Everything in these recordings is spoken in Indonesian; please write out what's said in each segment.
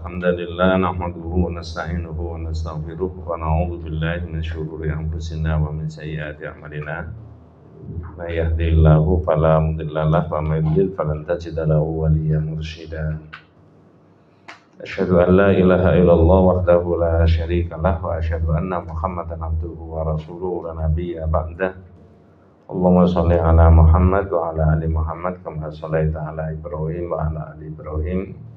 الحمد لله نحمده ونستعينه ونستغفره ونعوذ بالله من شرور أنفسنا ومن سيئات أعمالنا من يهده الله فلا مضل له ومن يضلل فلن تجد له وليا مرشدا أشهد أن لا إله إلا الله وحده لا شريك له وأشهد أن محمدا عبده ورسوله لا نبي بعده اللهم صل على محمد وعلى آل محمد كما صليت على إبراهيم وعلى آل إبراهيم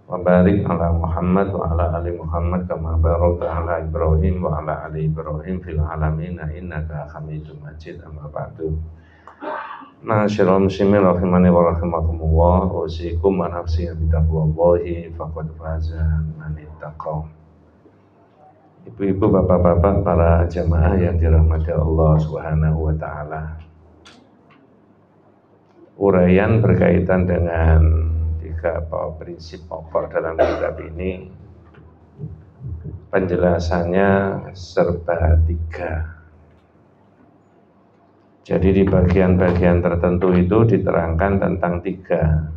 وبارك على محمد وعلى آل محمد كما باركت على إبراهيم وعلى آل إبراهيم في العالمين إنك حميد مجيد أما بعد Ma'asyiral muslimin rahimani wa rahimakumullah usikum wa nafsi bitaqwallahi faqad faza man ittaqa. Ibu-ibu, bapak-bapak, para jamaah yang dirahmati Allah Subhanahu wa taala. Uraian berkaitan dengan tiga prinsip pokok dalam kitab ini, penjelasannya serba tiga. Jadi di bagian-bagian tertentu itu diterangkan tentang tiga.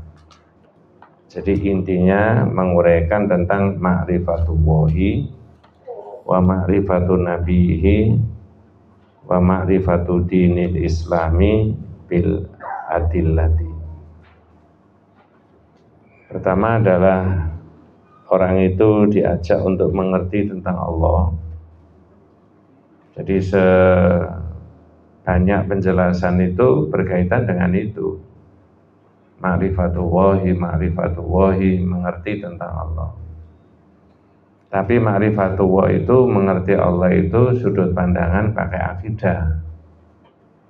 Jadi intinya menguraikan tentang ma'rifatullahi wa ma'rifatu nabihi wa ma'rifatu dinil islami bil adillati. Pertama adalah orang itu diajak untuk mengerti tentang Allah. Jadi banyak penjelasan itu berkaitan dengan itu. Ma'rifatullahi, mengerti tentang Allah. Tapi ma'rifatullah itu, mengerti Allah itu sudut pandangan pakai akidah.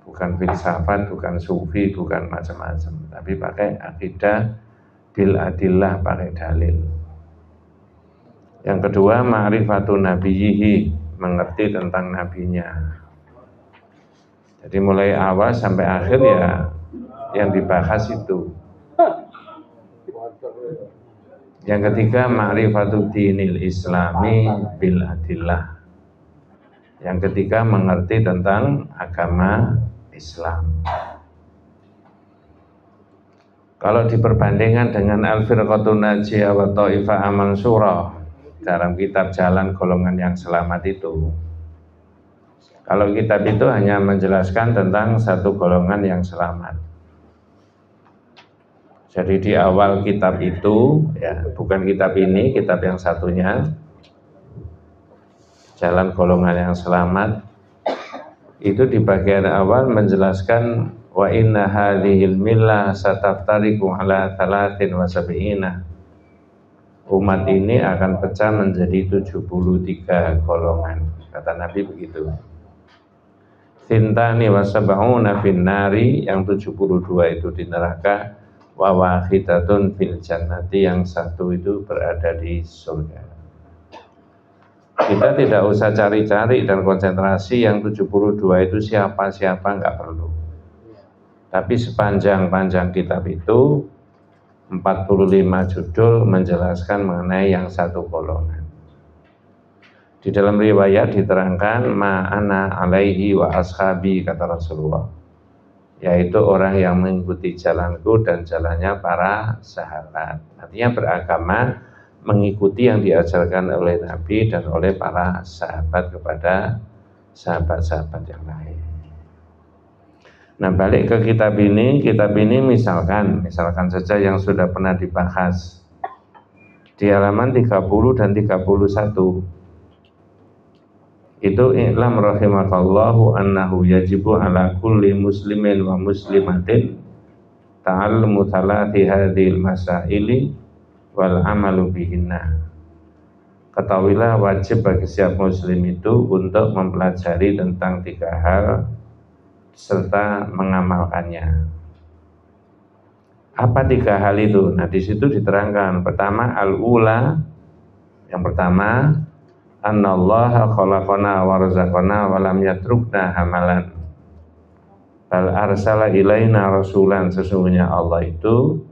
Bukan filsafat, bukan sufi, bukan macam-macam. Tapi pakai akidah bil adillah, pakai dalil. Yang kedua, ma'rifatun nabiyyihi, mengerti tentang nabinya. Jadi mulai awal sampai akhir ya yang dibahas itu. Yang ketiga, ma'rifatu dinil islami bil adillah. Yang ketiga, mengerti tentang agama Islam. Kalau diperbandingkan dengan Al-Firqatun Najiyah wa Ta'ifah Amansurah dalam kitab Jalan Golongan yang Selamat itu, kalau kitab itu hanya menjelaskan tentang satu golongan yang selamat. Jadi di awal kitab itu, ya bukan kitab ini, kitab yang satunya, Jalan Golongan yang Selamat, itu di bagian awal menjelaskan wa inna hadhil millah sataftariqu ala 73. Umat ini akan pecah menjadi 73 golongan. Kata Nabi begitu. Tintani wa sab'una fin nari, yang 72 itu di neraka, wa wahidatun fil jannati, yang satu itu berada di surga. Kita tidak usah cari-cari dan konsentrasi yang 72 itu siapa-siapa, enggak perlu. Tapi sepanjang kitab itu 45 judul menjelaskan mengenai yang satu golongan. Di dalam riwayat diterangkan ma'ana alaihi wa ashabi, kata Rasulullah, yaitu orang yang mengikuti jalanku dan jalannya para sahabat. Artinya beragama mengikuti yang diajarkan oleh Nabi dan oleh para sahabat kepada sahabat-sahabat yang lain. Nah, balik ke kitab ini misalkan saja yang sudah pernah dibahas di halaman 30 dan 31. Itu i'lam rahimakallahu annahu yajibu ala kulli muslimin wa muslimatin ta'allumu thalathi hadhil masaili wal amalu bihinna. Ketahuilah wajib bagi setiap muslim itu untuk mempelajari tentang tiga hal serta mengamalkannya. Apa tiga hal itu? Nah, di situ diterangkan. Pertama, al-ula, yang pertama, annallaha khalaqana wa razaqana wa lam yatrukna hamalan bal arsala ilaina rasulan. Sesungguhnya Allah itu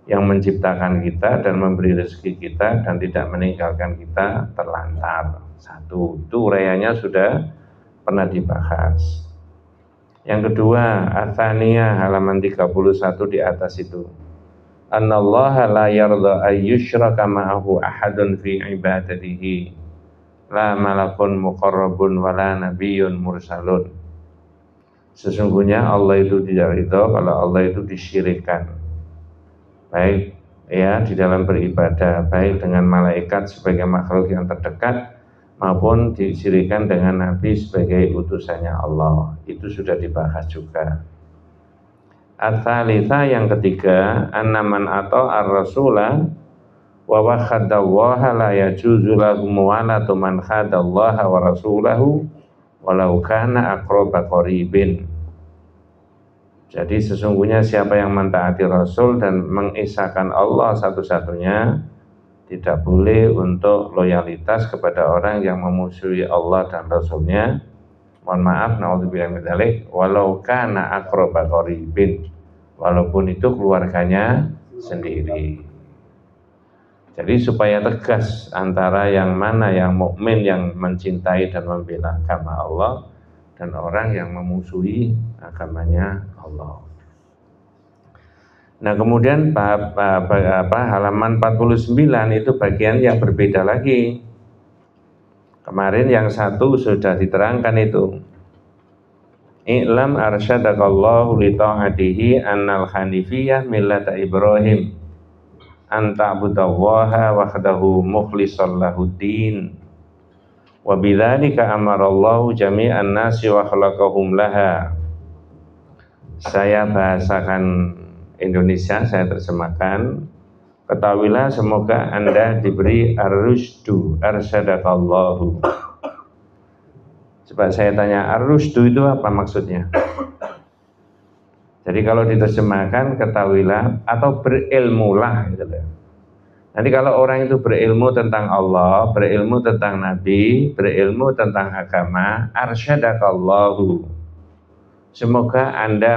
yang menciptakan kita dan memberi rezeki kita dan tidak meninggalkan kita terlantar. Satu, itu uraiannya sudah pernah dibahas. Yang kedua, Atsaniyah halaman 31 di atas itu. annallaha la yarda ayyushraka ma'ahu ahadun fi ibadatihi la malakun muqarrabun wala nabiyyun mursalun. Sesungguhnya Allah itu tidak ridho kalau Allah itu disyirikkan, baik ya di dalam beribadah, baik dengan malaikat sebagai makhluk yang terdekat maupun disyirikkan dengan nabi sebagai utusannya Allah. Itu sudah dibahas juga. At-talitha, yang ketiga, annaman ata'a ar-rasula wa wakhadallaha la yajuzu lahu muwalatu man khadallaha wa rasulahu walau kana aqraba qaribin. Jadi sesungguhnya siapa yang mentaati Rasul dan mengesahkan Allah satu-satunya, tidak boleh untuk loyalitas kepada orang yang memusuhi Allah dan Rasulnya. Mohon maaf, naudzubillah min dzalik, walau kana aqraba qaribin, walaupun itu keluarganya sendiri. Jadi supaya tegas antara yang mana yang mukmin yang mencintai dan membela agama Allah dan orang yang memusuhi agamanya Allah. Nah, kemudian halaman 49 itu bagian yang berbeda lagi. Kemarin yang satu sudah diterangkan itu. I'lam arsyadakallahu li ta'atihi annal hanifiyah millata Ibrahim an ta'budallaha wahdahu mukhlishan lahuddin wa bidzalika amarallahu jami'an nasi wa khalaqahum laha. Saya bahasakan Indonesia, saya terjemahkan. Ketahuilah semoga Anda diberi ar-rusydu, arsyadakallahu. Coba saya tanya, ar-rusydu itu apa maksudnya? Jadi kalau diterjemahkan ketahuilah atau berilmulah gitu loh. Nanti kalau orang itu berilmu tentang Allah, berilmu tentang Nabi, berilmu tentang agama, arsyadakallahu. Semoga Anda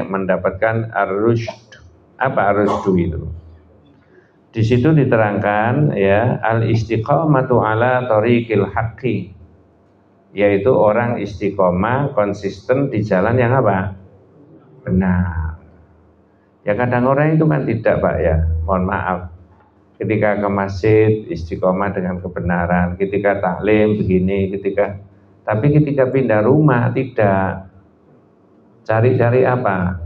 mendapatkan ar-rusyd. Apa ar-rusydu itu? Di situ diterangkan ya, al-istiqamatu ala thariqil haqqi, yaitu orang istiqomah konsisten di jalan yang apa? Benar. Ya kadang orang itu kan tidak, Pak ya. Mohon maaf. Ketika ke masjid istiqomah dengan kebenaran, ketika taklim begini, tapi ketika pindah rumah tidak. Cari-cari apa?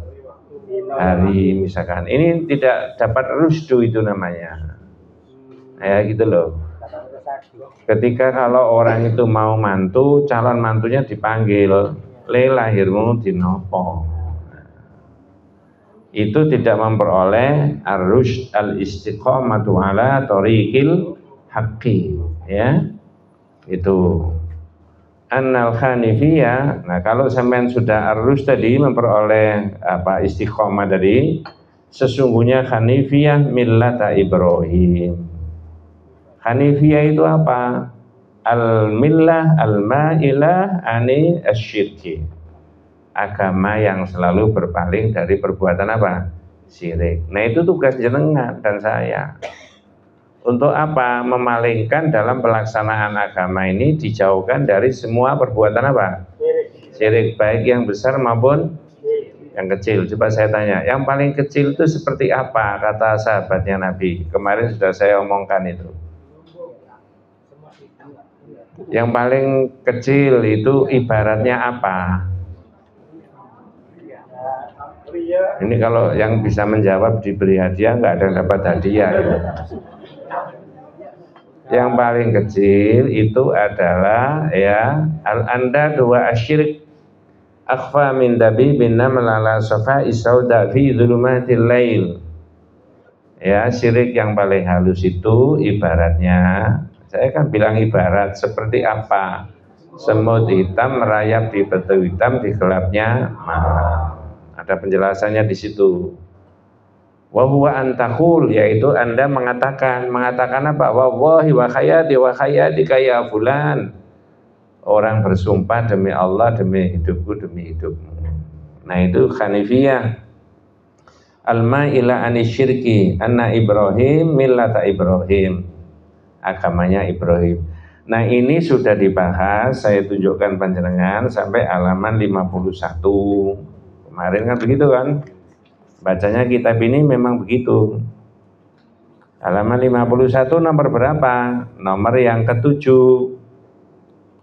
Hari misalkan. Ini tidak dapat rusdu itu namanya. Ya gitu loh. Ketika kalau orang itu mau mantu, calon mantunya dipanggil, le lahirmu dinopo. Itu tidak memperoleh ar-rusyd al-istiqamatu ala thariqil haqqi, ya. Itu annal hanifiyah. Nah, kalau sampean sudah ar-rusyd tadi memperoleh istiqamah dari, sesungguhnya hanifiyah millata Ibrahim. Hanifiyah itu apa? Al-millah al-ma'ilah ani asyirki. Agama yang selalu berpaling dari perbuatan apa? Syirik. Nah, itu tugas jenengan dan saya. Untuk apa? Memalingkan dalam pelaksanaan agama ini, dijauhkan dari semua perbuatan apa? Syirik, baik yang besar maupun yang kecil. Coba saya tanya, yang paling kecil itu seperti apa kata sahabatnya Nabi? Kemarin sudah saya omongkan itu. Yang paling kecil itu ibaratnya apa? Ini kalau yang bisa menjawab diberi hadiah, nggak ada yang dapat hadiah gitu. Yang paling kecil itu adalah ya al-anda dua asyirik akhfa min dabibin naml ala safa'i sauda fi dhulumatil lail. Ya, syirik yang paling halus itu ibaratnya, saya kan bilang ibarat seperti apa? Semut hitam merayap di batu hitam di gelapnya malam. Ada penjelasannya di situ. Wa huwa antakul, yaitu Anda mengatakan apa? Wallahi wa khayyatika ya fulan. Orang bersumpah demi Allah, demi hidupku, demi hidupmu. Nah, itu hanifiyah. Al-ma'ila anisyirki anna Ibrahim millata Ibrahim. Agamanya Ibrahim. Nah, ini sudah dibahas, saya tunjukkan panjenengan sampai halaman 51. Kemarin kan begitu kan? Bacanya kitab ini memang begitu. Halaman 51 nomor berapa? Nomor yang ketujuh.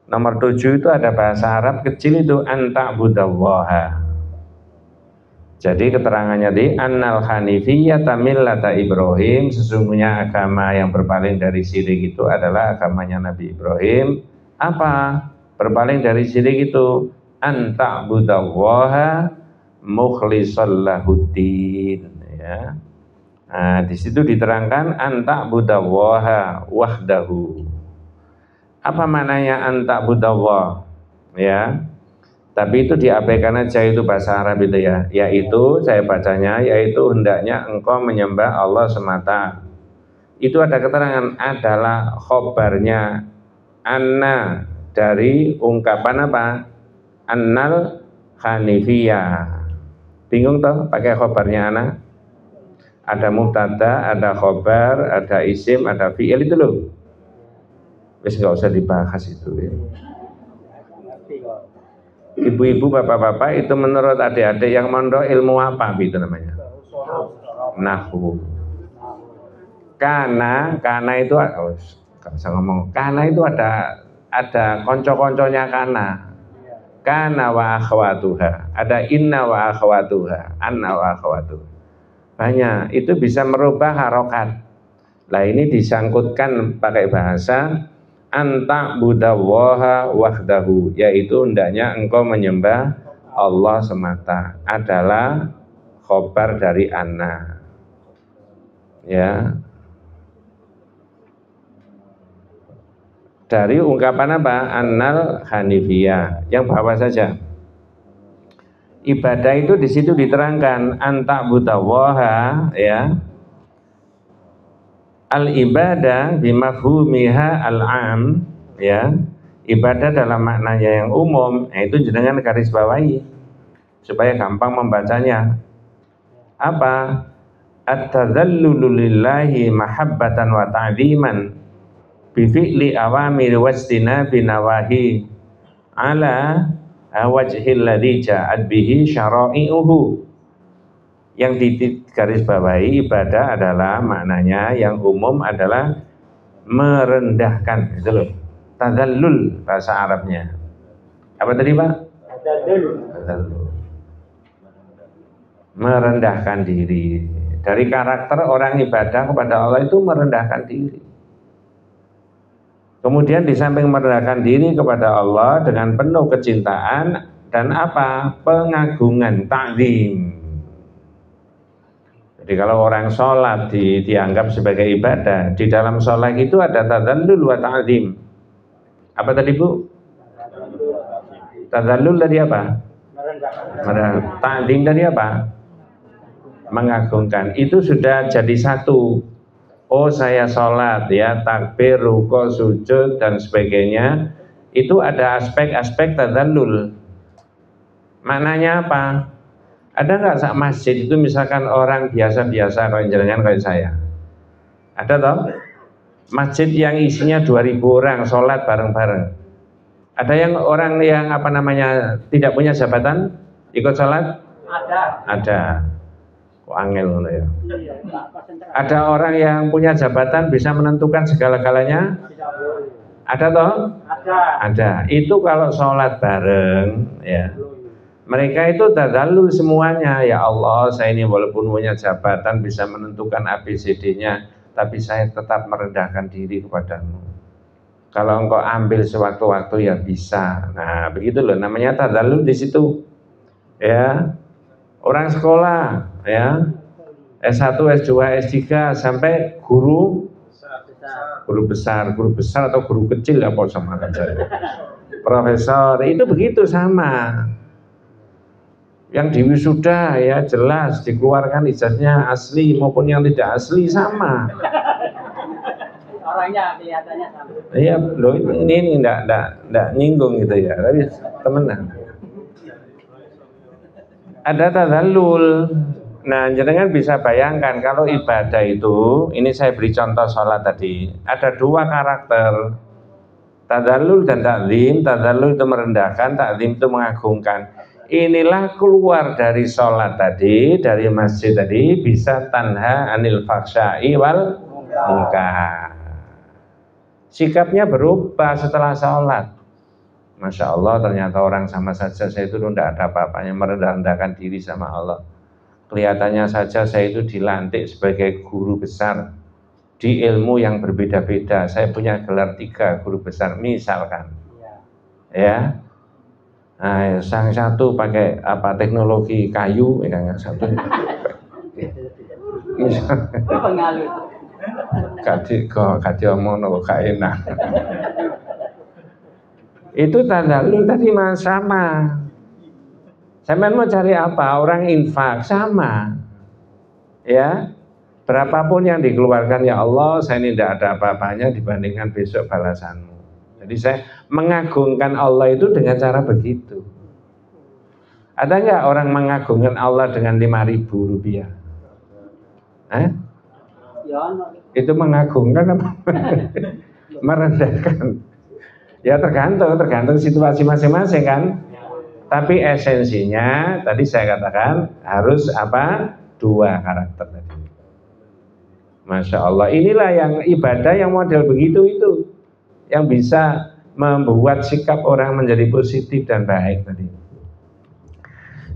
Nomor 7 itu ada bahasa Arab kecil itu anta'budallaha. Jadi keterangannya di annal hanifiyyata millata Ibrahim, sesungguhnya agama yang berpaling dari syirik itu adalah agamanya Nabi Ibrahim. Apa? Berpaling dari syirik itu anta'budallaha mukhlishan lahuddin, ya. Nah, di situ diterangkan anta'budallaha wahdahu. Apa maknanya anta'budallah? Ya. Tapi itu diabaikan aja, itu bahasa Arab itu ya. Yaitu saya bacanya yaitu hendaknya engkau menyembah Allah semata. Itu ada keterangan adalah khobarnya anna dari ungkapan apa? Annal hanifiyah. Bingung toh pakai khobarnya anna? Ada mubtada, ada khobar, ada isim, ada fi'il itu loh. Wis nggak usah dibahas itu ya. Ibu-ibu, bapak-bapak itu menurut adik-adik yang mondok ilmu apa itu namanya? Nahwu. Kana itu nggak usah ngomong. Kana itu ada konco-konconya kana. Kana wa akhwatuha. Ada inna wa akhwatuha, anna wa akhwatuha. Banyak, itu bisa merubah harokat. Lah ini disangkutkan pakai bahasa anta'budallaha wahdahu, yaitu hendaknya engkau menyembah Allah semata, adalah khobar dari anna, ya, dari ungkapan apa? Annal hanifiyah. Yang bawah saja. Ibadah itu di situ diterangkan anta'budallaha, ya. Al-ibadah bimafhumiha al-am, ya. Ibadah dalam maknanya yang umum, itu jenengan garis bawahi supaya gampang membacanya. Apa? At-tadzallulu lillahi mahabbatan wa ta'ziman bi fi'li awamir wastina binawahi ala wajhil ladzi ja'at bihi syara'i'uhu. Yang digaris bawahi ibadah adalah maknanya yang umum adalah merendahkan, itu loh. Tadzallul bahasa Arabnya. Apa tadi Pak? Tadzallul. Merendahkan diri. Dari karakter orang ibadah kepada Allah itu merendahkan diri. Kemudian di samping merendahkan diri kepada Allah dengan penuh kecintaan dan apa? Pengagungan, ta'zim. Jadi kalau orang sholat dianggap sebagai ibadah, di dalam sholat itu ada tadzallul wa ta'zim. Apa tadi Bu? Tadzallul tadi apa? Ta'zim tadi apa? Mengagungkan. Itu sudah jadi satu. Oh saya sholat ya, takbir, rukuk, sujud dan sebagainya. Itu ada aspek-aspek tadzallul. Maknanya apa? Ada nggak sak masjid itu misalkan orang biasa-biasa kayak jenengan kayak saya? Ada toh? Masjid yang isinya 2000 orang sholat bareng-bareng. Ada yang orang yang apa namanya tidak punya jabatan ikut sholat? Ada. Kok angel ya? Ada orang yang punya jabatan bisa menentukan segala-galanya? Ada toh? Ada. Itu kalau sholat bareng ya. Mereka itu tadzallul semuanya. Ya Allah, saya ini walaupun punya jabatan bisa menentukan ABCD-nya, tapi saya tetap merendahkan diri kepadamu. Kalau engkau ambil sewaktu-waktu ya bisa. Nah, begitu loh namanya tadzallul di situ. Ya. Orang sekolah ya. S1, S2, S3 sampai guru besar atau guru kecil ya sama saja. Profesor, itu begitu sama. Yang diwisuda ya jelas dikeluarkan ijazahnya asli maupun yang tidak asli sama. Orangnya kelihatannya sama. Iya, loh ini enggak nyinggung gitu ya, tapi temenan. Ada tadzallul. Nah, jenengan bisa bayangkan kalau ibadah itu, ini saya beri contoh sholat tadi, ada dua karakter. Tadzallul dan ta'zim. Tadzallul itu merendahkan, ta'zim itu mengagungkan. inilah keluar dari sholat tadi, dari masjid tadi, bisa tanha anil faksya'i wal munkar. Sikapnya berubah setelah sholat. Masya Allah, ternyata orang sama saja saya itu tidak ada apa-apanya, merendah-rendahkan diri sama Allah. Kelihatannya saja saya itu dilantik sebagai guru besar di ilmu yang berbeda-beda. Saya punya gelar 3 guru besar misalkan, ya. Nah, yang satu pakai apa teknologi kayu, yang satu kadi omono enak. Itu tadallul tadi mas sama. Sampean mau cari apa? Orang infak sama, ya. Berapapun yang dikeluarkan ya Allah, saya ini tidak ada apa-apanya dibandingkan besok balasanmu. Jadi saya mengagungkan Allah itu dengan cara begitu. Ada nggak orang mengagungkan Allah dengan 5.000 rupiah? Itu mengagungkan apa? Merendahkan? Ya tergantung situasi masing-masing kan. Tapi esensinya tadi saya katakan harus apa? 2 karakter tadi. Masya Allah, inilah yang ibadah yang model begitu itu yang bisa membuat sikap orang menjadi positif dan baik tadi.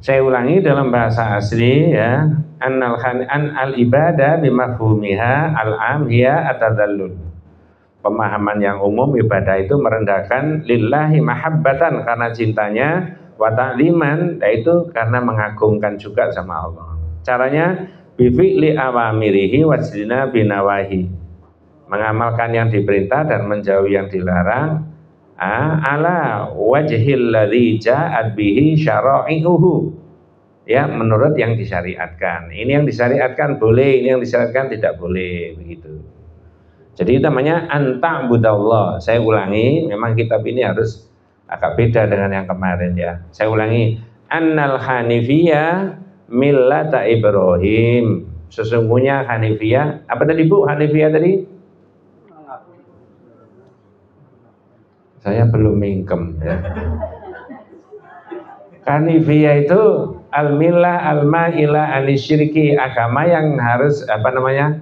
Saya ulangi dalam bahasa asli ya, al ibadah bimafhumiha al-am hiya atadallul. Pemahaman yang umum ibadah itu merendahkan lillahi mahabbatan karena cintanya, wa ta'liman yaitu karena mengagungkan juga sama Allah. Caranya bifi'li awamirihi wajlina binawahi, mengamalkan yang diperintah dan menjauhi yang dilarang ala wajhil ladzi ja'at bihi syara'i'uhu, ya menurut yang disyariatkan. Ini yang disyariatkan boleh, ini yang disyariatkan tidak boleh, begitu. Jadi namanya anta'budallah. Saya ulangi, memang kitab ini harus agak beda dengan yang kemarin ya. Saya ulangi, annal hanifiyah millata Ibrahim. Sesungguhnya Hanifiyah, apa tadi Bu? Hanifiyah tadi? Saya belum mingkem ya. Hanifiyah itu al-millah al-ma'ila anisyirki, agama yang harus apa namanya?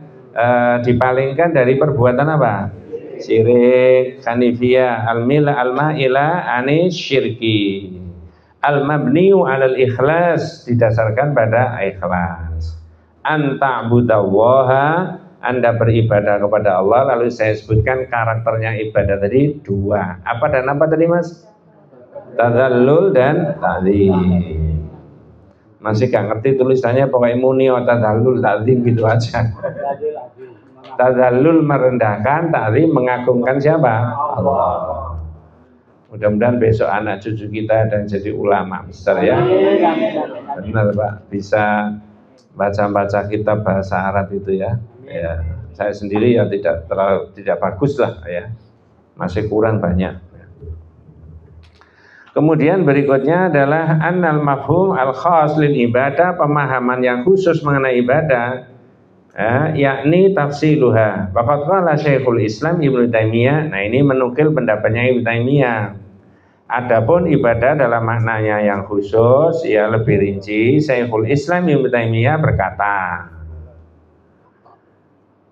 Dipalingkan dari perbuatan apa? Syirik. Hanifiyah al-millah al-ma'ila anisyirki. Al-mabniu alal ikhlas, didasarkan pada ikhlas. Anta'budallaha, Anda beribadah kepada Allah. Lalu saya sebutkan karakternya ibadah tadi 2. Apa dan apa tadi mas? Tadallul dan ta'zim. Masih gak ngerti tulisannya, pokoknya muni tadallul ta'zim gitu aja. Tadallul merendahkan, ta'zim mengagungkan siapa? Allah. Mudah-mudahan besok anak cucu kita dan jadi ulama besar ya. Benar Pak, bisa baca-baca kitab bahasa Arab itu ya. Ya, saya sendiri ya tidak bagus lah ya, masih kurang banyak. Kemudian berikutnya adalah annal mafhum al khas lil ibadah, pemahaman yang khusus mengenai ibadah, yakni tafsiluha. Faqad qala Syekhul Islam Ibnu Taimiyah. Nah ini menukil pendapatnya Ibnu Taimiyah. Adapun ibadah dalam maknanya yang khusus, ya lebih rinci, Syekhul Islam Ibnu Taimiyah berkata,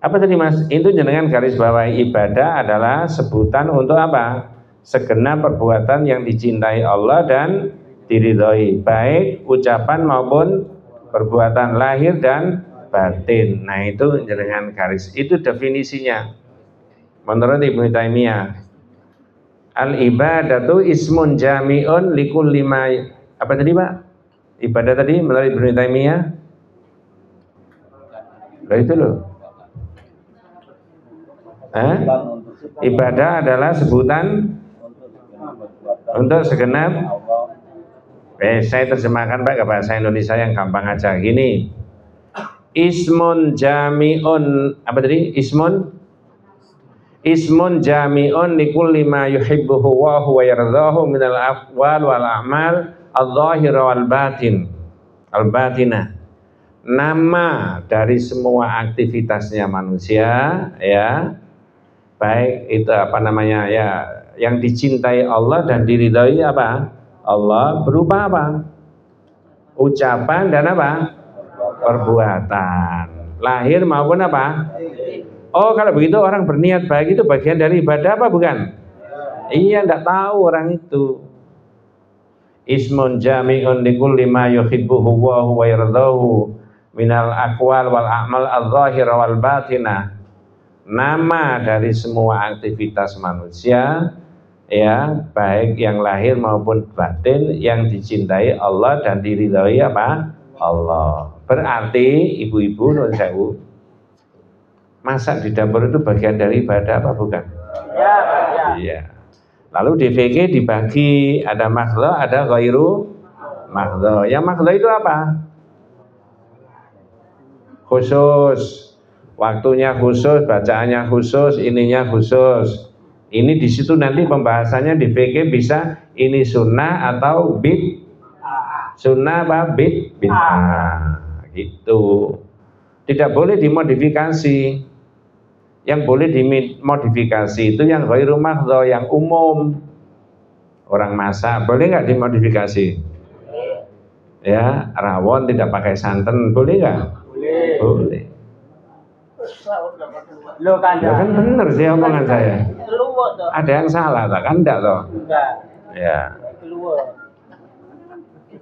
apa tadi mas? Itu jenengan garis bawahi, ibadah adalah sebutan untuk apa? Segenap perbuatan yang dicintai Allah dan diridhoi, baik ucapan maupun perbuatan lahir dan batin. Nah itu jenengan garis, itu definisinya menurut Ibnu Taimiyah. Al ibadatu ismun jami'un likulli ma, apa tadi Pak? Ibadah tadi menurut Ibnu Taimiyah. Itu loh. Ibadah adalah sebutan untuk segenap. Saya terjemahkan Pak ke bahasa Indonesia yang gampang aja. Gini. Ismun jami'un, apa tadi? Ismun jami'un likulli ma yuhibbuhu wa huwa yardahu minal aqwal wal a'mal adh-dhahira wal batin. Al-batinah. Nama dari semua aktivitasnya manusia ya. Baik itu apa namanya ya, yang dicintai Allah dan diridhai apa? Allah, berupa apa? Ucapan dan apa? Perbuatan. Lahir maupun apa? Oh, kalau begitu orang berniat baik itu bagian dari ibadah apa bukan? Iya, enggak tahu orang itu. Ismun jami'un likulli ma yuhibbuhu wa huwa yardahu minal aqwal wal a'mal adh-dhahira wal batinah. Nama dari semua aktivitas manusia, ya, baik yang lahir maupun batin, yang dicintai Allah dan diridhoi apa? Allah. Berarti ibu-ibu nun sewu, masak di dapur itu bagian dari ibadah apa bukan? Ya. Iya. Lalu di fikih dibagi, ada makhdha, ada ghairu makhdha. Yang makhdha itu apa? Khusus, waktunya khusus, bacaannya khusus, ininya khusus. Ini di situ nanti pembahasannya di fikih bisa ini sunnah atau bid. Sunnah apa? Bid'ah. Gitu. Tidak boleh dimodifikasi. Yang boleh dimodifikasi itu yang ghairu makhdha, yang umum. Orang masak boleh nggak dimodifikasi? Ya, rawon tidak pakai santan boleh nggak? Boleh. Lo kan bener sih omongan saya. Ada yang salah tak? Kan enggak toh? Ya.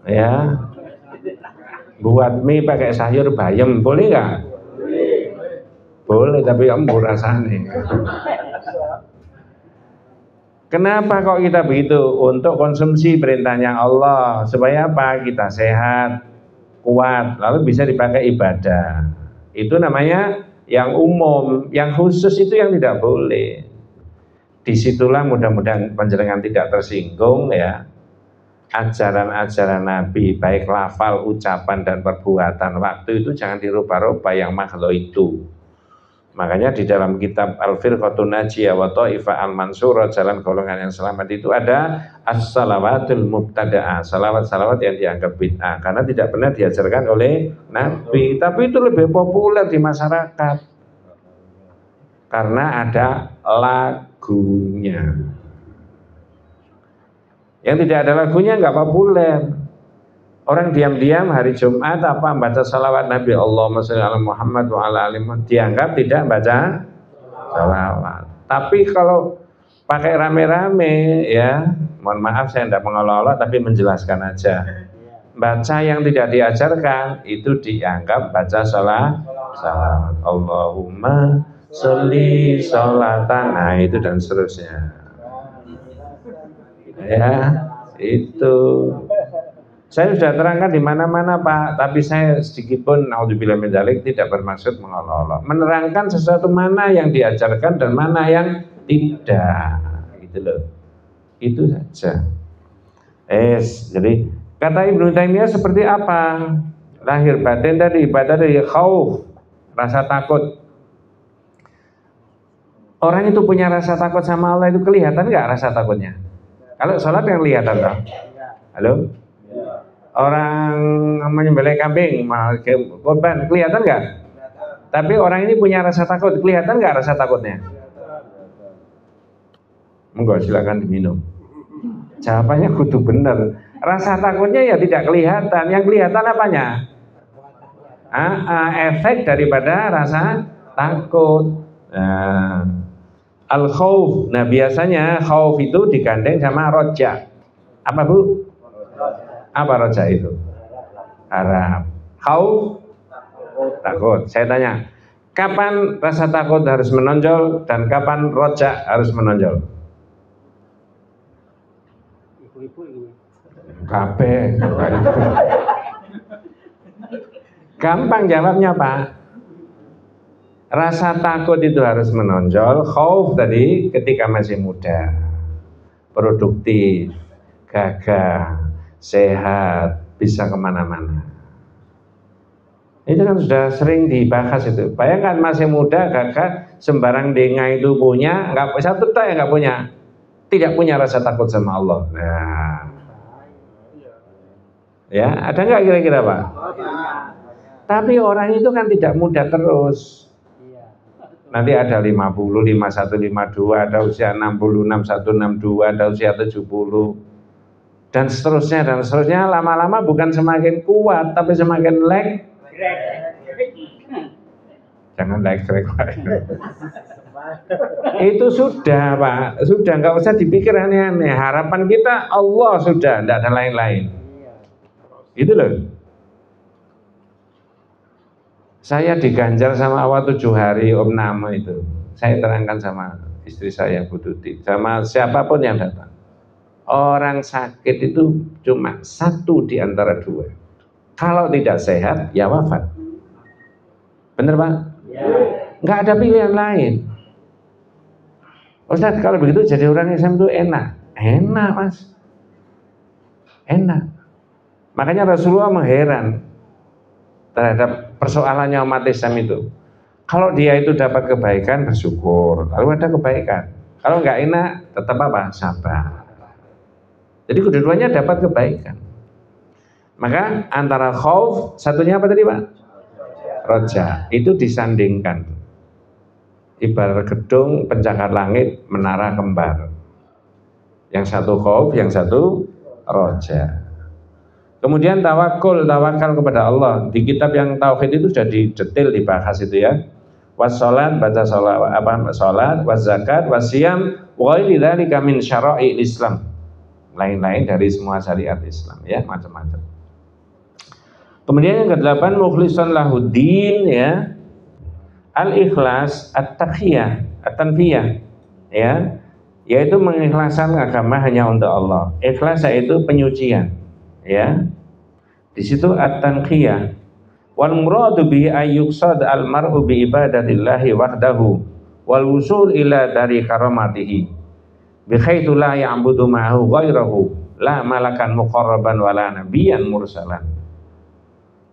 Ya. Buat mie pakai sayur bayam boleh nggak? Boleh, tapi kamu rasanya. Kenapa kok kita begitu? Untuk konsumsi perintahnya Allah, supaya apa? Kita sehat, kuat, lalu bisa dipakai ibadah. Itu namanya yang umum. Yang khusus itu yang tidak boleh. Disitulah mudah-mudahan panjenengan tidak tersinggung ya. Ajaran-ajaran Nabi, baik lafal, ucapan dan perbuatan, waktu itu jangan dirubah-rubah yang makhluk itu. Makanya di dalam kitab Al-Firqatun Najiyah wa Tha'ifah Al-Mansurah, jalan golongan yang selamat itu ada as-salawatul mubtada'ah, salawat-salawat yang dianggap bid'ah karena tidak pernah diajarkan oleh Nabi, tapi itu lebih populer di masyarakat karena ada lagunya. Yang tidak ada lagunya nggak populer. Orang diam-diam hari Jumat apa baca salawat Nabi, Allahumma sholli ala Muhammad wa ala ali Muhammad, dianggap tidak baca salawat. Tapi kalau pakai rame-rame ya, mohon maaf saya tidak mengolok-olok tapi menjelaskan aja. Baca yang tidak diajarkan itu dianggap baca salawat. Allahumma sholli sholatan, nah itu dan seterusnya. Ya, itu. Saya sudah terangkan di mana-mana Pak, tapi saya sedikit pun naudzubillah min dzalik tidak bermaksud mengolok-olok. Menerangkan sesuatu mana yang diajarkan dan mana yang tidak, gitu loh. Itu saja. Jadi kata Ibnu Taimiyah seperti apa? Lahir batin dari ibadah dari khauf, rasa takut. Orang itu punya rasa takut sama Allah itu kelihatan nggak rasa takutnya? Kalau sholat yang kelihatan toh? Halo? Orang menyembelih kambing, korban, kelihatan nggak? Tapi orang ini punya rasa takut, kelihatan nggak rasa takutnya? Enggak, silakan diminum. Jawabannya kudu bener. Rasa takutnya ya tidak kelihatan, yang kelihatan apanya? Efek daripada rasa takut. Al-khawf, nah biasanya khawf itu digandeng sama roja. Apa Bu? Apa roja itu? Harap. Khauf? Takut. Saya tanya, kapan rasa takut harus menonjol dan kapan roja harus menonjol? Kabeh. Gampang jawabnya Pak. Rasa takut itu harus menonjol. Khauf tadi ketika masih muda, produktif, gagah, sehat, bisa kemana-mana. Itu kan sudah sering dibahas itu. Bayangkan masih muda, gagah, sembarang dengai itu punya, nggak satu tak yang nggak punya, tidak punya rasa takut sama Allah. Nah, ya ada nggak kira-kira Pak? Tapi orang itu kan tidak muda terus. Nanti ada 50, 51, 52, ada usia 66, 162, ada usia 70. dan seterusnya, lama-lama bukan semakin kuat tapi semakin lag. Jangan lag. Itu sudah Pak, sudah nggak usah dipikir aneh-aneh. Harapan kita Allah sudah, tidak ada lain-lain. Itu loh. Saya diganjar sama awal 7 hari Om Nama itu. Saya terangkan sama istri saya Bu Tuti, sama siapapun yang datang. Orang sakit itu cuma satu di antara dua. Kalau tidak sehat, ya wafat. Bener Pak? Ya. Nggak ada pilihan lain. Ustaz, kalau begitu jadi orang Islam itu enak. Enak Mas. Enak. Makanya Rasulullah mengheran terhadap persoalannya umat Islam itu. Kalau dia itu dapat kebaikan, bersyukur. Lalu ada kebaikan. Kalau nggak enak, tetap apa? Sabar. Jadi kedua-duanya dapat kebaikan. Maka antara khauf, satunya apa tadi Pak? Roja. Itu disandingkan. Ibarat gedung pencakar langit, menara kembar. Yang satu khauf, yang satu roja. Kemudian tawakal kepada Allah. Di kitab yang tauhid itu sudah didetail dibahas itu ya. Wassalat, baca salat, waszakat, wasyam, wa ghairi dzalika min syara'il Islam. Lain-lain dari semua syariat Islam ya, macam-macam. Kemudian yang ke-8 mukhlishan lahuddin ya. Al-ikhlas, at-taqiyah, at-tanfiyah ya. Yaitu mengikhlaskan agama hanya untuk Allah. Ikhlas yaitu penyucian. Ya, di situ at-tanqiyah wal muradu bi ayyuqsad al mar'u bi ibadatillahi wahdahu wal wusul ila dari karamatihi bi khaitu la ya'budu ma'ahu ghairahu la malakan muqarraban wala nabiyyan mursalan.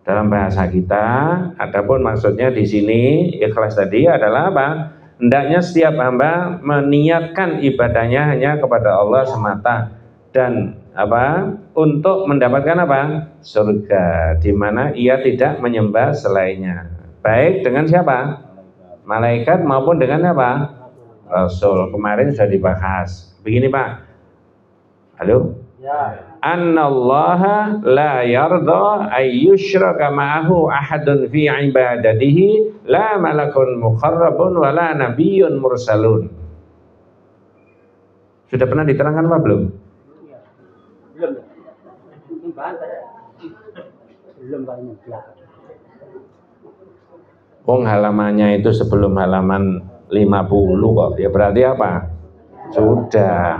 Dalam bahasa kita, adapun maksudnya di sini ikhlas tadi adalah apa? Hendaknya setiap hamba meniatkan ibadahnya hanya kepada Allah semata dan apa? Untuk mendapatkan apa? Surga, di mana ia tidak menyembah selainnya. Baik dengan siapa? Malaikat maupun dengan apa? Rasul. Kemarin sudah dibahas. Begini Pak. Halo? Ya. Annallaha la yarda ayyushraka ma'ahu ahadun fi ibadatihi la malakun muqarrabun wa la nabiyyun mursalun. Sudah pernah diterangkan Pak belum? Wong halamannya itu sebelum halaman 50 kok. Ya berarti apa? Sudah.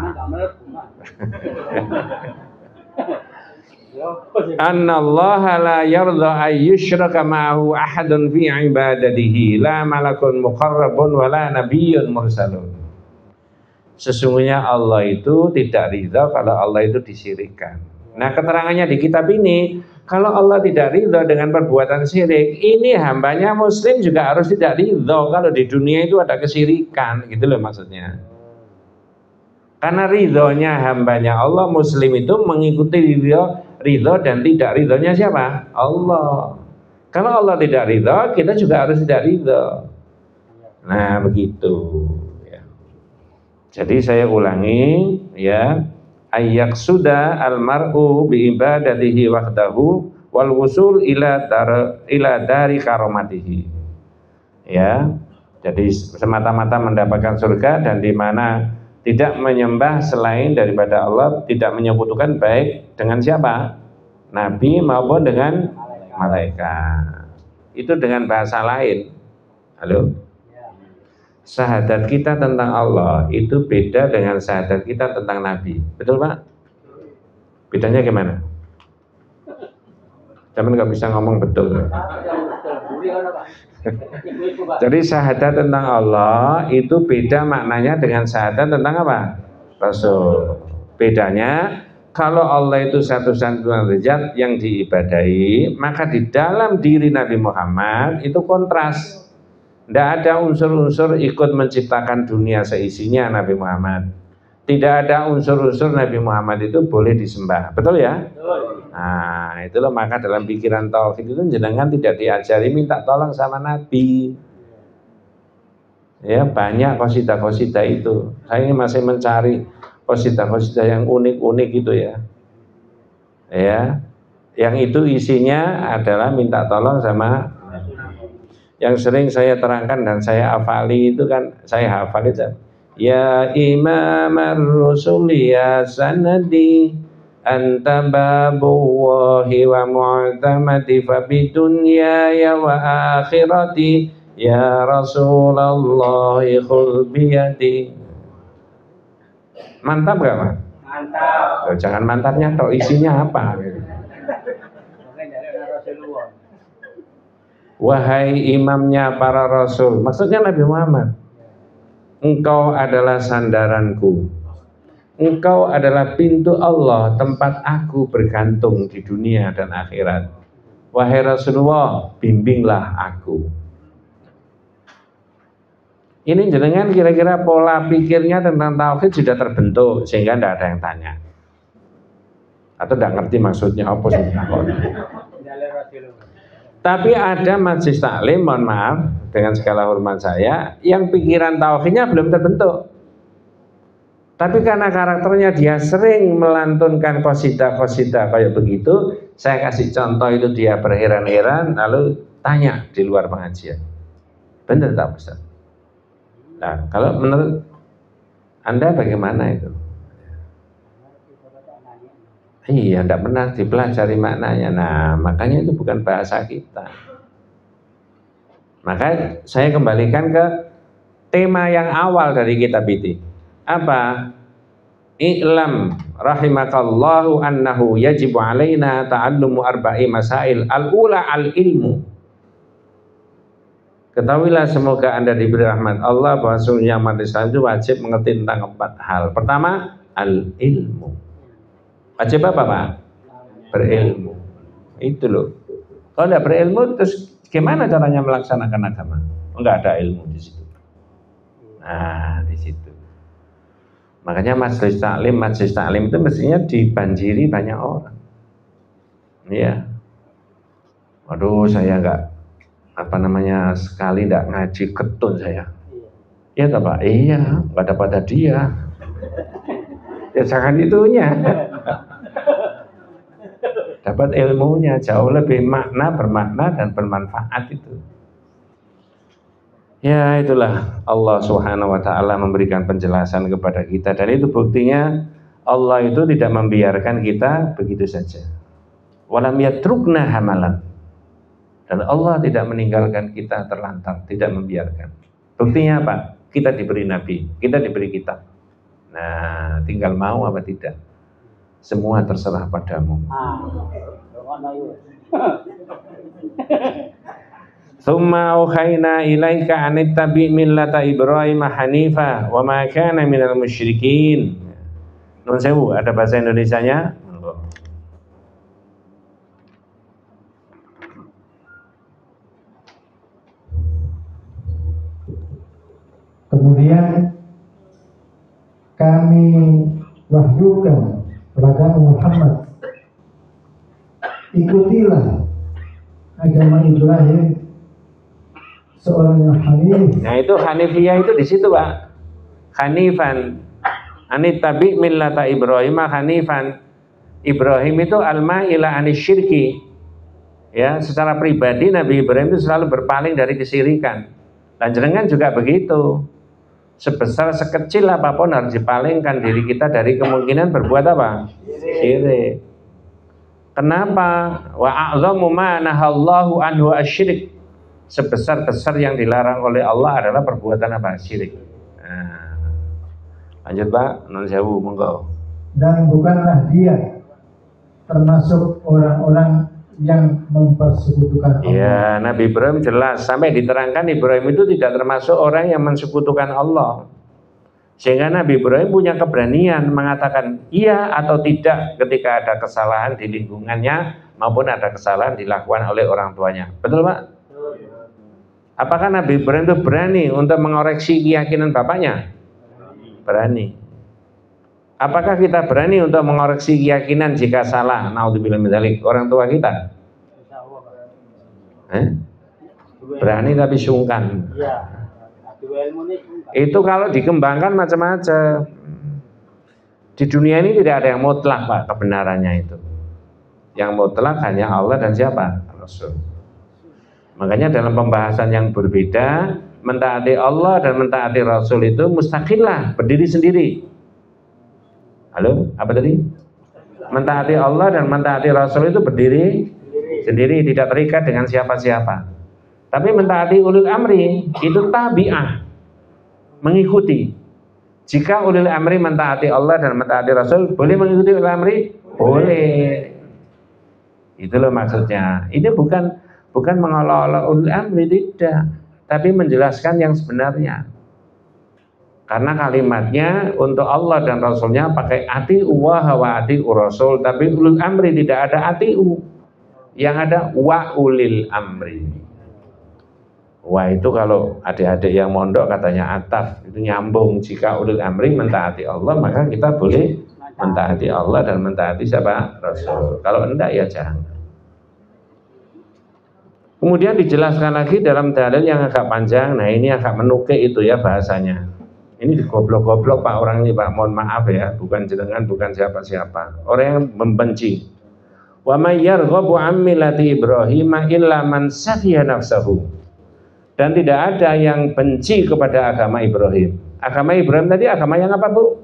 Annallaha la yarda ayyushraka ma'ahu ahadun fi ibadatihi la malakun muqarrabun wa la nabiyyun mursalun. Sesungguhnya Allah itu tidak ridha kalau Allah itu disyirikkan. Nah keterangannya di kitab ini, kalau Allah tidak ridha dengan perbuatan syirik, ini hambanya muslim juga harus tidak ridha kalau di dunia itu ada kesyirikan, gitu loh maksudnya. Karena ridhonya hambanya Allah muslim itu mengikuti ridho dan tidak ridhonya siapa? Allah. Kalau Allah tidak ridha, kita juga harus tidak ridha. Nah begitu. Jadi saya ulangi ya, ayyak sudah almar'u bi ibadatihi wahdahu wal wusul ila dari karomatihi. Ya. Jadi semata-mata mendapatkan surga dan di mana tidak menyembah selain daripada Allah, tidak menyekutukan baik dengan siapa? Nabi maupun dengan malaikat. Itu dengan bahasa lain. Halo? Syahadat kita tentang Allah itu beda dengan syahadat kita tentang Nabi. Betul Pak? Bedanya gimana? Cuman nggak bisa ngomong betul. Jadi syahadat tentang Allah itu beda maknanya dengan syahadat tentang apa? Rasul. Bedanya kalau Allah itu satu-satunya zat yang diibadahi, maka di dalam diri Nabi Muhammad itu kontras. Tidak ada unsur-unsur ikut menciptakan dunia seisinya Nabi Muhammad. Tidak ada unsur-unsur Nabi Muhammad itu boleh disembah. Betul ya? Betul. Nah, itulah maka dalam pikiran tauhid itu jenengan tidak diajari minta tolong sama Nabi. Ya, banyak qasidah-qasidah itu. Saya ini masih mencari qasidah-qasidah yang unik-unik gitu ya. Ya, yang itu isinya adalah minta tolong sama yang sering saya terangkan dan saya hafali itu kan, saya hafal itu. Ya Imam ar-Rusul ya sanadi anta babullahi wa mu'tamadi fa bidunya ya wa akhirati ya Rasulullah khul biyadi. Mantap gak Pak? Mantap. Loh, jangan mantapnya toh, isinya apa? Wahai imamnya para rasul, maksudnya Nabi Muhammad, engkau adalah sandaranku, engkau adalah pintu Allah, tempat aku bergantung di dunia dan akhirat. Wahai Rasulullah, bimbinglah aku. Ini jenengan kira-kira pola pikirnya tentang tauhid sudah terbentuk sehingga tidak ada yang tanya, atau tidak ngerti maksudnya apa sih? Tapi ada majelis taklim, mohon maaf dengan segala hormat saya, yang pikiran tauhidnya belum terbentuk. Tapi karena karakternya dia sering melantunkan qasidah-qasidah kayak begitu, saya kasih contoh itu dia berheran-heran, lalu tanya di luar pengajian. Benar tak Ustaz? Nah, kalau menurut Anda bagaimana itu? Iya, tidak pernah dipelajari maknanya. Nah, makanya itu bukan bahasa kita. Maka saya kembalikan ke tema yang awal dari kitab ini. Apa? I'lam rahimakallahu annahu yajibu alaina ta'allumu arba'i masail. Al-ula al-ilmu. Ketahuilah semoga Anda diberi rahmat Allah bahwa sesungguhnya umat Islam itu wajib mengerti tentang 4 hal. Pertama, al-ilmu. Wajib apa Pak? Berilmu. Itu loh. Kalau tidak berilmu, terus gimana caranya melaksanakan agama? Enggak ada ilmu di situ. Nah, di situ. Makanya majelis taklim itu mestinya dibanjiri banyak orang. Iya. Waduh, saya enggak sekali enggak ngaji ketun saya. Iya tak Pak? Iya, enggak dapat hadiah. Ya jangan itunya. Dapat ilmunya jauh lebih bermakna dan bermanfaat itu. Ya itulah Allah Subhanahu wa ta'ala memberikan penjelasan kepada kita, dan itu buktinya Allah itu tidak membiarkan kita begitu saja. Walam yatrukna hamalan. Dan Allah tidak meninggalkan kita terlantar, tidak membiarkan. Buktinya apa? Kita diberi nabi, kita diberi kitab. Nah, tinggal mau apa tidak. Semua terserah padamu. Tsumma auhayna ilaika an ittabi' millata Ibrahim hanifa wa ma kana minal musyrikin. Nun sewu, ada bahasa Indonesianya? Kemudian kami wahyukan kepada Muhammad, ikutilah agama Ibrahim, seorang yang hanif. Nah itu hanifiyah itu di situ Pak. Hanifan, anittabi millata Ibrahim hanifan. Ibrahim itu al-ma'ila anisyirki. Ya, secara pribadi Nabi Ibrahim itu selalu berpaling dari kesyirikan. Dan jenengan juga begitu. Sebesar sekecil apapun harus dipalingkan diri kita dari kemungkinan berbuat apa? Syirik. Kenapa? Wa a'zamu ma nahallahu anhu asyirik. Sebesar-besar yang dilarang oleh Allah adalah perbuatan apa? Syirik. Nah, lanjut Pak, nun sewu monggo. Dan bukanlah dia termasuk orang-orang yang mempersekutukan Allah. Ya, Nabi Ibrahim jelas sampai diterangkan Ibrahim itu tidak termasuk orang yang mensekutukan Allah. Sehingga Nabi Ibrahim punya keberanian mengatakan iya atau tidak ketika ada kesalahan di lingkungannya maupun ada kesalahan dilakukan oleh orang tuanya. Betul Pak? Apakah Nabi Ibrahim itu berani untuk mengoreksi keyakinan bapaknya? Berani. Apakah kita berani untuk mengoreksi keyakinan jika salah? Naudzubillah min dzalik, orang tua kita? Berani tapi sungkan. Itu kalau dikembangkan macam-macam. Di dunia ini tidak ada yang mutlak Pak kebenarannya itu. Yang mutlak hanya Allah dan siapa? Rasul. Makanya dalam pembahasan yang berbeda, mentaati Allah dan mentaati Rasul itu mustaqillah, berdiri sendiri. Halo, apa tadi? Mentaati Allah dan mentaati Rasul itu berdiri sendiri, tidak terikat dengan siapa-siapa. Tapi mentaati ulil amri itu tabi'ah, mengikuti. Jika ulil amri mentaati Allah dan mentaati Rasul, boleh mengikuti ulil amri? Boleh. Itu loh maksudnya. Ini bukan mengolok-olok ulil amri, tidak, tapi menjelaskan yang sebenarnya. Karena kalimatnya untuk Allah dan Rasulnya pakai ati'u wa ati'u Rasul, tapi ulil amri tidak ada ati'u, yang ada wa ulil amri. Wa itu kalau adik-adik yang mondok katanya ataf, itu nyambung. Jika ulil amri mentaati Allah, maka kita boleh mentaati Allah dan mentaati siapa? Rasul. Kalau enggak ya jangan. Kemudian dijelaskan lagi dalam dalil yang agak panjang. Nah ini agak menukik itu ya bahasanya. Ini digoblok-goblok Pak orang ini Pak, mohon maaf ya, bukan jenengan, bukan siapa-siapa. Orang yang membenci. Wa may yarghabu an millati Ibrahim illa man safiha nafsahu. Dan tidak ada yang benci kepada agama Ibrahim. Agama Ibrahim tadi agama yang apa Bu?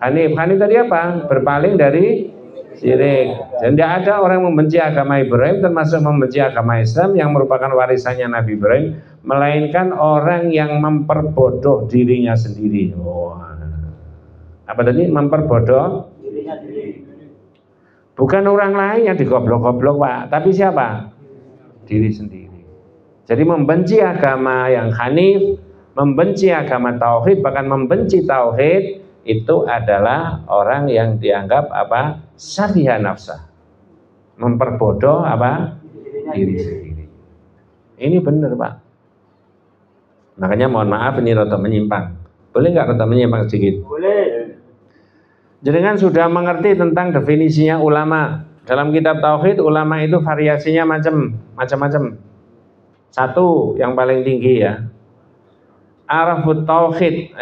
Hanif. Hanif tadi apa? Berpaling dari syirik. Dan tidak ada orang yang membenci agama Ibrahim, termasuk membenci agama Islam yang merupakan warisannya Nabi Ibrahim, melainkan orang yang memperbodoh dirinya sendiri. Apa tadi? Memperbodoh dirinya sendiri. Bukan orang lain yang digoblok-goblok Pak, tapi siapa? Diri sendiri. Jadi membenci agama yang hanif, membenci agama tauhid, bahkan membenci tauhid, itu adalah orang yang dianggap apa? Safiha nafsah, memperbodoh apa? Diri sendiri. Ini benar Pak. Makanya mohon maaf ini rada menyimpang. Boleh nggak rada menyimpang sedikit? Boleh. Jenengan sudah mengerti tentang definisinya ulama. Dalam kitab tauhid ulama itu variasinya macam-macam. Satu yang paling tinggi ya, arafut tauhid,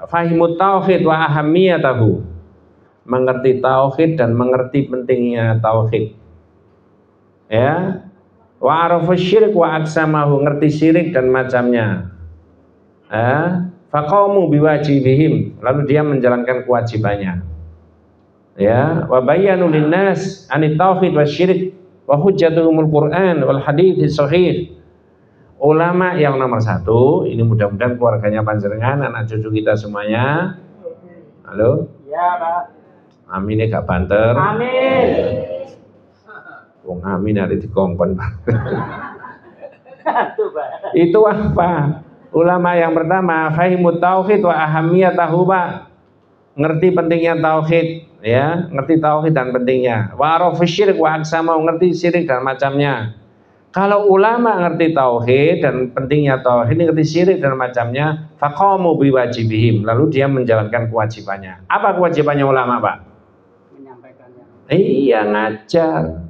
fahimut tauhid wa ahamiyatahu, mengerti tauhid dan mengerti pentingnya tauhid. Ya, wa arafus syirik wa aksamahu, ngerti syirik dan macamnya. Faqamu biwajibihim, lalu dia menjalankan kewajibannya. Ya, wa bayyanu linnas anit tauhid wasyirik wa hujjatuhumul Qur'an wal hadits sahih. Ulama yang nomor satu, ini mudah-mudahan keluarganya panjenengan, anak cucu kita semuanya. Halo? Ya Pak. Amin ya gak banter. Amin. Wong amin ada di kongkon Pak. Itu apa? Ulama yang pertama, fahimut tauhid wa ahamiyatahu Pak. Ngerti pentingnya tauhid, ya, ngerti tauhid dan pentingnya. Wa arafus syirik wa aksama, ngerti syirik dan macamnya. Kalau ulama ngerti tauhid dan pentingnya tauhid, ngerti syirik dan macamnya, faqamu biwajibihim, lalu dia menjalankan kewajibannya. Apa kewajibannya ulama, Pak? Menyampaikannya. Iya, ngajar.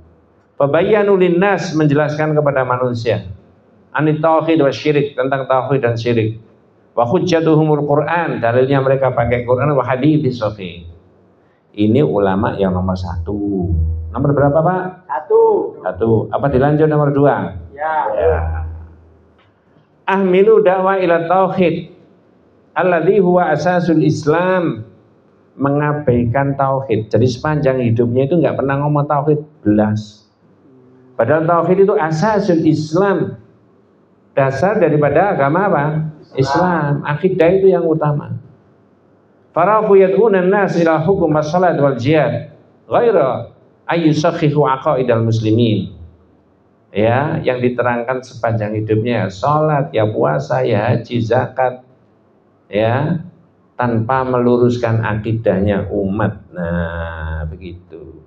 Fabayyanu linnas, menjelaskan kepada manusia. Anit tauhid wa syirik, tentang tauhid dan syirik. Wa hujjatuhumul Qur'an, dalilnya mereka pakai Quran wa hadits sahih. Ini ulama yang nomor satu. Nomor berapa Pak? Satu. Apa dilanjut nomor dua? Ya. Ahmilu dakwah ila tauhid alladzi huwa asasul Islam, mengabaikan tauhid. Jadi sepanjang hidupnya itu nggak pernah ngomong tauhid belas. Padahal tauhid itu asasul Islam, dasar daripada agama apa? Islam. Akidah itu yang utama. Farahu yad'una an-nas ila hukum as-salat wal jihad ghaira ayyusakhihu aqaidal muslimin. Ya, yang diterangkan sepanjang hidupnya, salat, ya puasa, ya haji, zakat, ya, tanpa meluruskan akidahnya umat. Nah, begitu.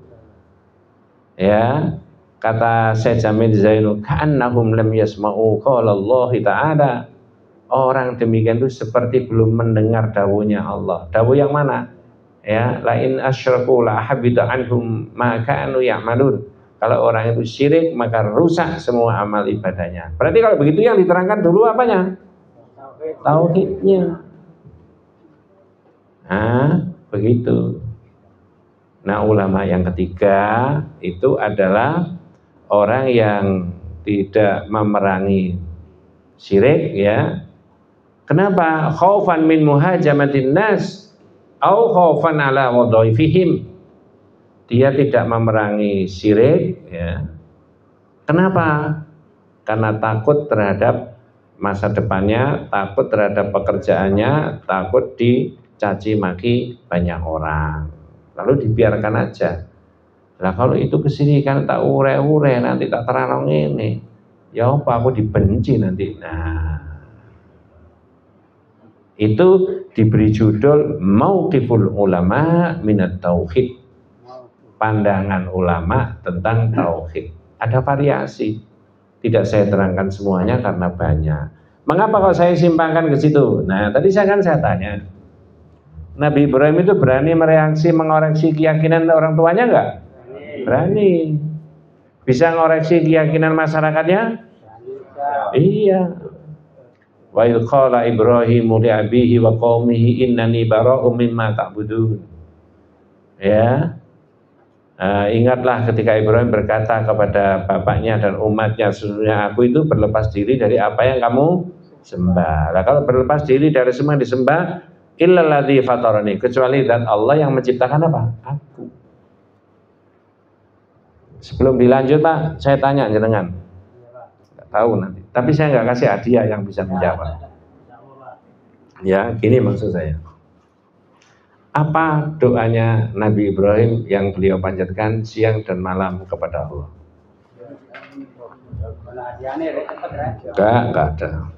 Ya, kata Syekh Jamil Zainu, ka'annahum lam yasma'u qala Allah Ta'ala. Orang demikian itu seperti belum mendengar dawuhnya Allah. Dawuh yang mana? Ya, la in asyraku la habita anhum ma kanu ya'malun. Kalau orang itu syirik maka rusak semua amal ibadahnya. Berarti kalau begitu yang diterangkan dulu apanya? Tauhidnya. Nah, begitu. Nah, ulama yang ketiga itu adalah orang yang tidak memerangi syirik, ya. Kenapa? Khaufan min muhajamatin nas au khaufan ala wadhaifihim. Dia tidak memerangi syirik, ya. Kenapa? Karena takut terhadap masa depannya, takut terhadap pekerjaannya, takut dicaci maki banyak orang. Lalu dibiarkan aja. Lah kalau itu kesini kan tak ure-ure, nanti tak terang ini. Ya apa aku dibenci nanti. Nah, itu diberi judul Mauqiful Ulama Minat Tauhid. Pandangan ulama tentang tauhid. Ada variasi. Tidak saya terangkan semuanya karena banyak. Mengapa kalau saya simpangkan ke situ? Nah, tadi saya tanya. Nabi Ibrahim itu berani mereaksi, mengoreksi keyakinan orang tuanya enggak? Berani. Bisa ngoreksi keyakinan masyarakatnya? Iya. Wa idh qala Ibrahimu li abihi wa qaumihi innani bara'um mimma ta'budun. Ya. Ingatlah ketika Ibrahim berkata kepada bapaknya dan umatnya, sesungguhnya aku itu berlepas diri dari apa yang kamu sembah. Nah, kalau berlepas diri dari semua yang disembah, illalladzi fatarani, kecuali zat Allah yang menciptakan apa? Aku. Sebelum dilanjut Pak, saya tanya jenengan. Nggak tahu nanti. Tapi saya nggak kasih hadiah yang bisa menjawab. Ya, gini maksud saya. Apa doanya Nabi Ibrahim yang beliau panjatkan siang dan malam kepada Allah? Enggak ada.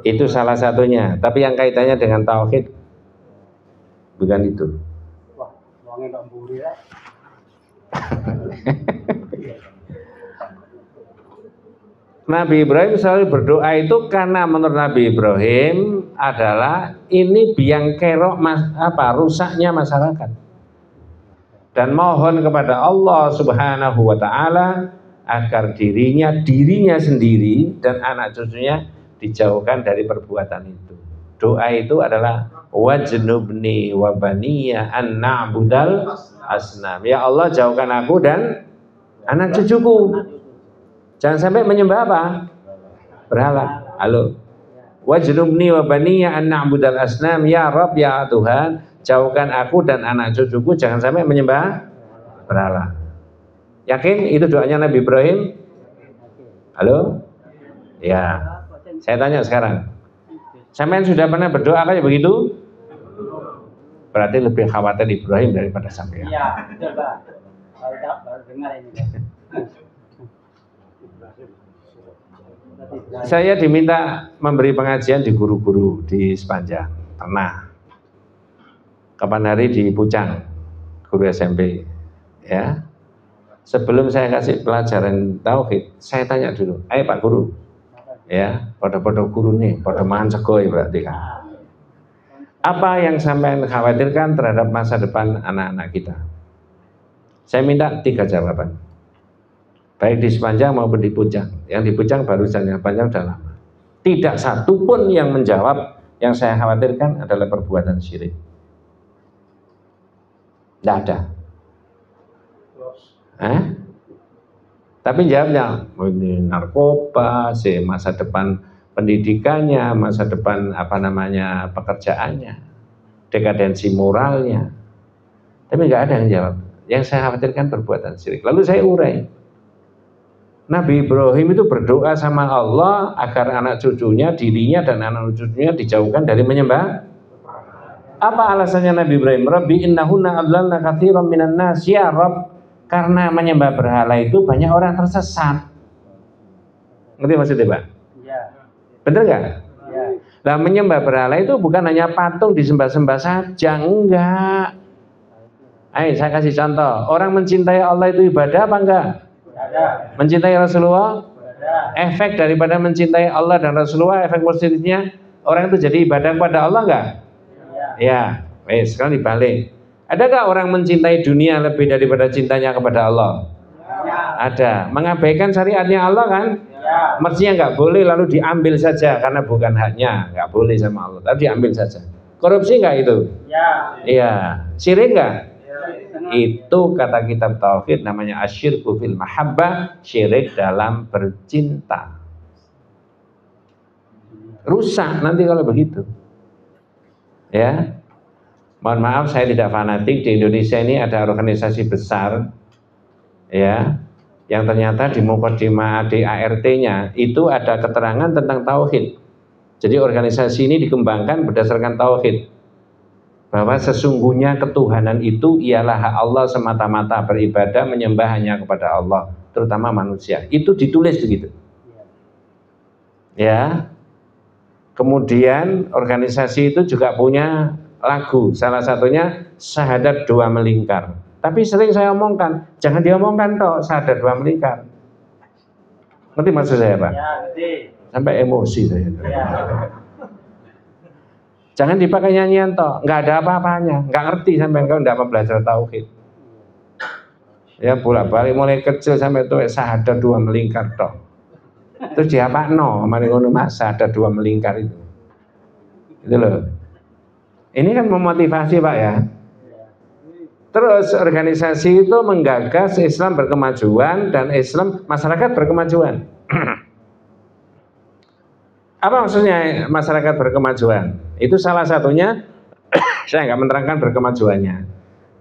Itu salah satunya. Tapi yang kaitannya dengan tauhid bukan itu. Nabi Ibrahim selalu berdoa itu karena menurut Nabi Ibrahim adalah ini biang kerok rusaknya masyarakat, dan mohon kepada Allah Subhanahu wa taala agar dirinya sendiri dan anak cucunya dijauhkan dari perbuatan itu. Doa itu adalah wajnubni wa baniya an na'budal asnam. Ya Allah, jauhkan aku dan anak cucuku. Jangan sampai menyembah apa? Berhala. Halo. Wajnubni wa baniya an na'budal asnam. Ya Rabb, ya Tuhan, jauhkan aku dan anak cucuku jangan sampai menyembah berhala. Yakin itu doanya Nabi Ibrahim? Halo? Ya. Saya tanya sekarang. Sampean sudah pernah berdoa kayak begitu? Berarti lebih khawatir Ibrahim daripada sampean. Iya, coba. Baru dengar ini. Saya diminta memberi pengajian di guru-guru di Sepanjang. Pernah. Kapan hari di Pucang, guru SMP. Ya. Sebelum saya kasih pelajaran tauhid, saya tanya dulu, ayo Pak Guru. Ya, pada guru nih, pada mangan segoi berarti kan. Apa yang sampai khawatirkan terhadap masa depan anak-anak kita? Saya minta 3 jawaban. Baik di Sepanjang maupun di Pucang. Yang di Pucang baru saja, Panjang sudah lama. Tidak satu pun yang menjawab yang saya khawatirkan adalah perbuatan syirik. Tidak ada. Tapi jawabnya, ini narkoba, masa depan pendidikannya, masa depan pekerjaannya, dekadensi moralnya. Tapi nggak ada yang jawab. Yang saya khawatirkan perbuatan syirik. Lalu saya urai. Nabi Ibrahim itu berdoa sama Allah agar anak cucunya, dirinya dan anak cucunya dijauhkan dari menyembah. Apa alasannya Nabi Ibrahim? Rabbi innahunna adlalna katsiran minan nas. Ya Rabb, karena menyembah berhala itu banyak orang tersesat. Ngerti maksudnya Pak? Iya. Bener nggak? Iya. Nah, menyembah berhala itu bukan hanya patung disembah-sembah saja, enggak. Ayo saya kasih contoh. Orang mencintai Allah itu ibadah apa enggak? Ada. Mencintai Rasulullah? Ada. Efek daripada mencintai Allah dan Rasulullah, efek positifnya orang itu jadi ibadah kepada Allah enggak? Ya, sekarang dibalik. Adakah orang mencintai dunia lebih daripada cintanya kepada Allah? Ya. Ada. Mengabaikan syariatnya Allah kan? Ya. Mestinya nggak boleh lalu diambil saja karena bukan haknya, nggak boleh sama Allah. Tapi diambil saja. Korupsi nggak itu? Ya. Iya. Syirik nggak? Ya. Itu kata kitab tauhid namanya asyirku fil mahabbah, syirik dalam bercinta. Rusak nanti kalau begitu. Ya. Mohon maaf saya tidak fanatik, di Indonesia ini ada organisasi besar ya yang ternyata di mukadimah ADART-nya itu ada keterangan tentang tauhid. Jadi organisasi ini dikembangkan berdasarkan tauhid. Bahwa sesungguhnya ketuhanan itu ialah hak Allah semata-mata, beribadah menyembah hanya kepada Allah, terutama manusia. Itu ditulis begitu. Ya. Kemudian organisasi itu juga punya lagu, salah satunya Syahadat Dua Melingkar. Tapi sering saya omongkan, jangan diomongkan toh Syahadat Dua Melingkar. Ngerti maksud saya, Pak? Ya, ngerti. Sampai emosi saya. Ya. Jangan dipakai nyanyian toh, nggak ada apa-apanya, nggak ngerti sampai kalau nggak mau belajar tauhid. Ya bolak-balik mulai kecil sampai tua Syahadat Dua Melingkar toh. Terus diapakno, mari ngono Mas, Syahadat Dua Melingkar itu. Itu loh. Ini kan memotivasi Pak ya. Terus organisasi itu menggagas Islam berkemajuan dan Islam masyarakat berkemajuan. Apa maksudnya masyarakat berkemajuan? Itu salah satunya, saya nggak menerangkan berkemajuannya.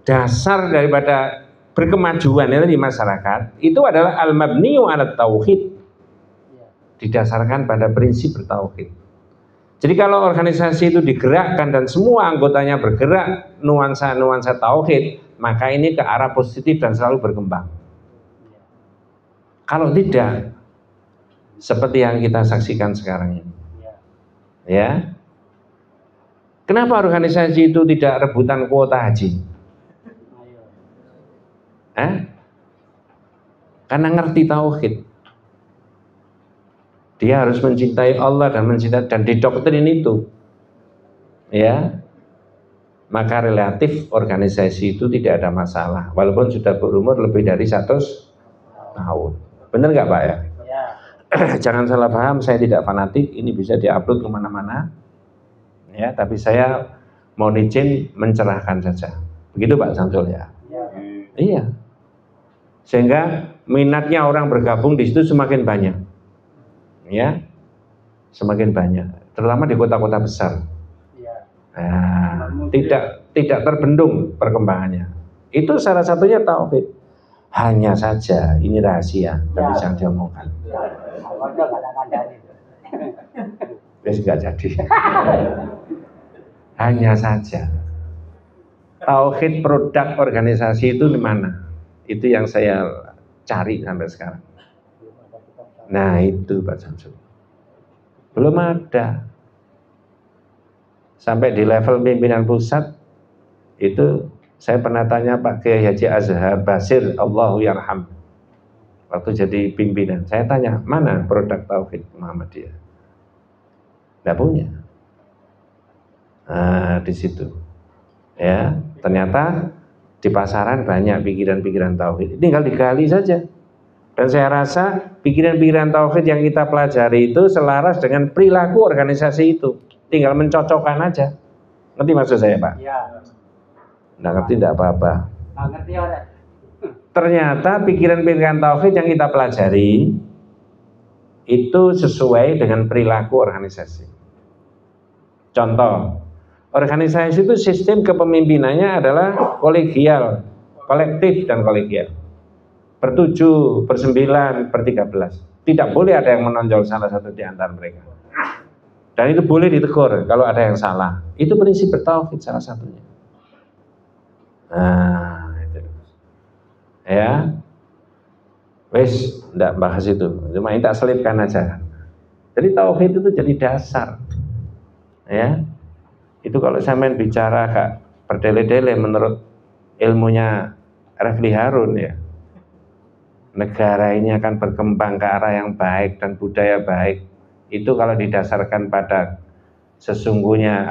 Dasar daripada berkemajuan itu di masyarakat itu adalah al-mabniyu ala tauhid, didasarkan pada prinsip bertauhid. Jadi kalau organisasi itu digerakkan dan semua anggotanya bergerak nuansa-nuansa tauhid, maka ini ke arah positif dan selalu berkembang. Kalau tidak, seperti yang kita saksikan sekarang ini, ya. Kenapa organisasi itu tidak rebutan kuota haji? Karena ngerti tauhid. Dia harus mencintai Allah dan mencintai dan didoktrin itu, ya. Maka relatif organisasi itu tidak ada masalah, walaupun sudah berumur lebih dari 100 tahun. Benar nggak Pak ya? Ya. Jangan salah paham, saya tidak fanatik. Ini bisa diupload kemana-mana, ya. Tapi saya mau izin mencerahkan saja. Begitu Pak Samsul ya. Ya. Iya. Sehingga minatnya orang bergabung di situ semakin banyak. Ya, semakin banyak, terutama di kota-kota besar. Ya. Nah, tidak terbendung perkembangannya. Itu salah satunya tauhid. Hanya saja ini rahasia, tapi jangan diomongkan. Wes nggak jadi. Hanya saja. Tauhid produk organisasi itu di mana? Itu yang saya cari sampai sekarang. Nah itu Pak Samsul, belum ada. Sampai di level pimpinan pusat itu saya pernah tanya Pak Kiai Haji Azhar Basir, Allahu yarham, waktu jadi pimpinan, saya tanya mana produk tauhid Muhammadiyah? Nggak punya. Nah di situ, ya ternyata di pasaran banyak pikiran-pikiran tauhid, tinggal digali saja. Dan saya rasa pikiran-pikiran tauhid yang kita pelajari itu selaras dengan perilaku organisasi itu. Tinggal mencocokkan aja. Ngerti maksud saya Pak? Ya. Nggak ngerti nggak apa-apa. Nggak ngerti orang. Ternyata pikiran-pikiran tauhid yang kita pelajari itu sesuai dengan perilaku organisasi. Contoh, organisasi itu sistem kepemimpinannya adalah kolegial, kolektif dan kolegial. Per-7, per-9, per-13. Tidak boleh ada yang menonjol salah satu di antara mereka. Dan itu boleh ditegur kalau ada yang salah. Itu prinsip bertauhid salah satunya. Nah, itu. Ya. Wes, enggak bahas itu. Cuma ini tak selipkan aja. Jadi tauhid itu jadi dasar. Ya. Itu kalau saya main bicara Kak berdele-dele menurut ilmunya Refli Harun ya. Negara ini akan berkembang ke arah yang baik dan budaya baik itu kalau didasarkan pada sesungguhnya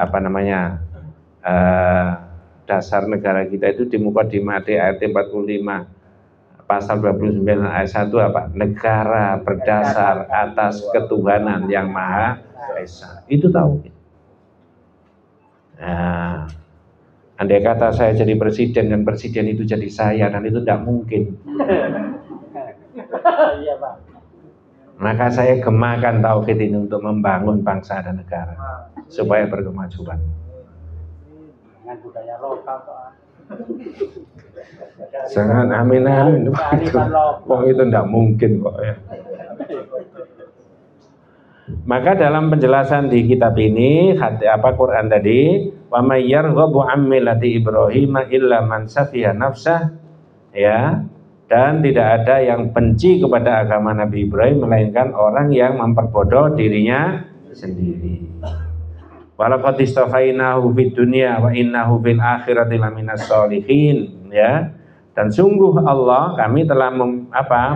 dasar negara kita itu di Mukadimah ayat 45 pasal 29 ayat 1 apa? Negara berdasar atas ketuhanan yang Maha Esa. Itu tauhid. Nah, andai kata saya jadi presiden dan presiden itu jadi saya, dan itu tidak mungkin. Iya, Pak. Maka saya gemakan tauhid ini untuk membangun bangsa dan negara supaya berkemajuan. Dengan budaya lokal, Pak. Jangan amin-amin. Wong itu tidak mungkin kok ya. Maka dalam penjelasan di kitab ini, Quran tadi, wa may yarghabu an millati Ibrahim illa man safiha nafsah, ya. Dan tidak ada yang benci kepada agama Nabi Ibrahim melainkan orang yang memperbodoh dirinya sendiri. Walaqad istafainahu fid dunya wa innahu fil akhirati laminas sholihin, ya. Dan sungguh Allah, kami telah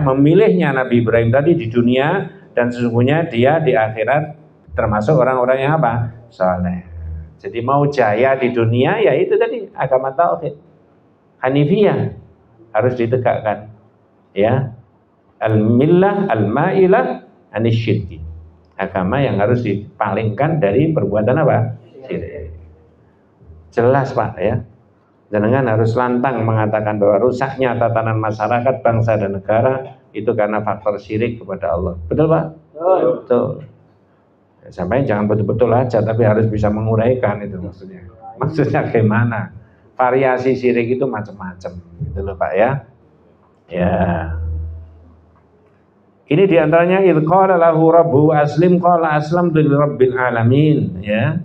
memilihnya Nabi Ibrahim tadi di dunia, dan sesungguhnya dia di akhirat termasuk orang-orang yang apa? Saleh. Jadi mau jaya di dunia, ya itu tadi agama tauhid, Hanifiyah harus ditegakkan, ya. Al-millah al-ma'ilah anisyirki, agama yang harus dipalingkan dari perbuatan apa? Syirik. Jelas Pak ya. Jangan harus lantang mengatakan bahwa rusaknya tatanan masyarakat, bangsa dan negara itu karena faktor syirik kepada Allah. Betul Pak? Betul. Sampai jangan betul-betul aja, tapi harus bisa menguraikan itu maksudnya. Maksudnya gimana? Variasi syirik itu macam-macam, gitu loh Pak ya. Ya. Ini diantaranya idh qala lahu rabbuhu aslim qala aslamtu lirabbil alamin, ya.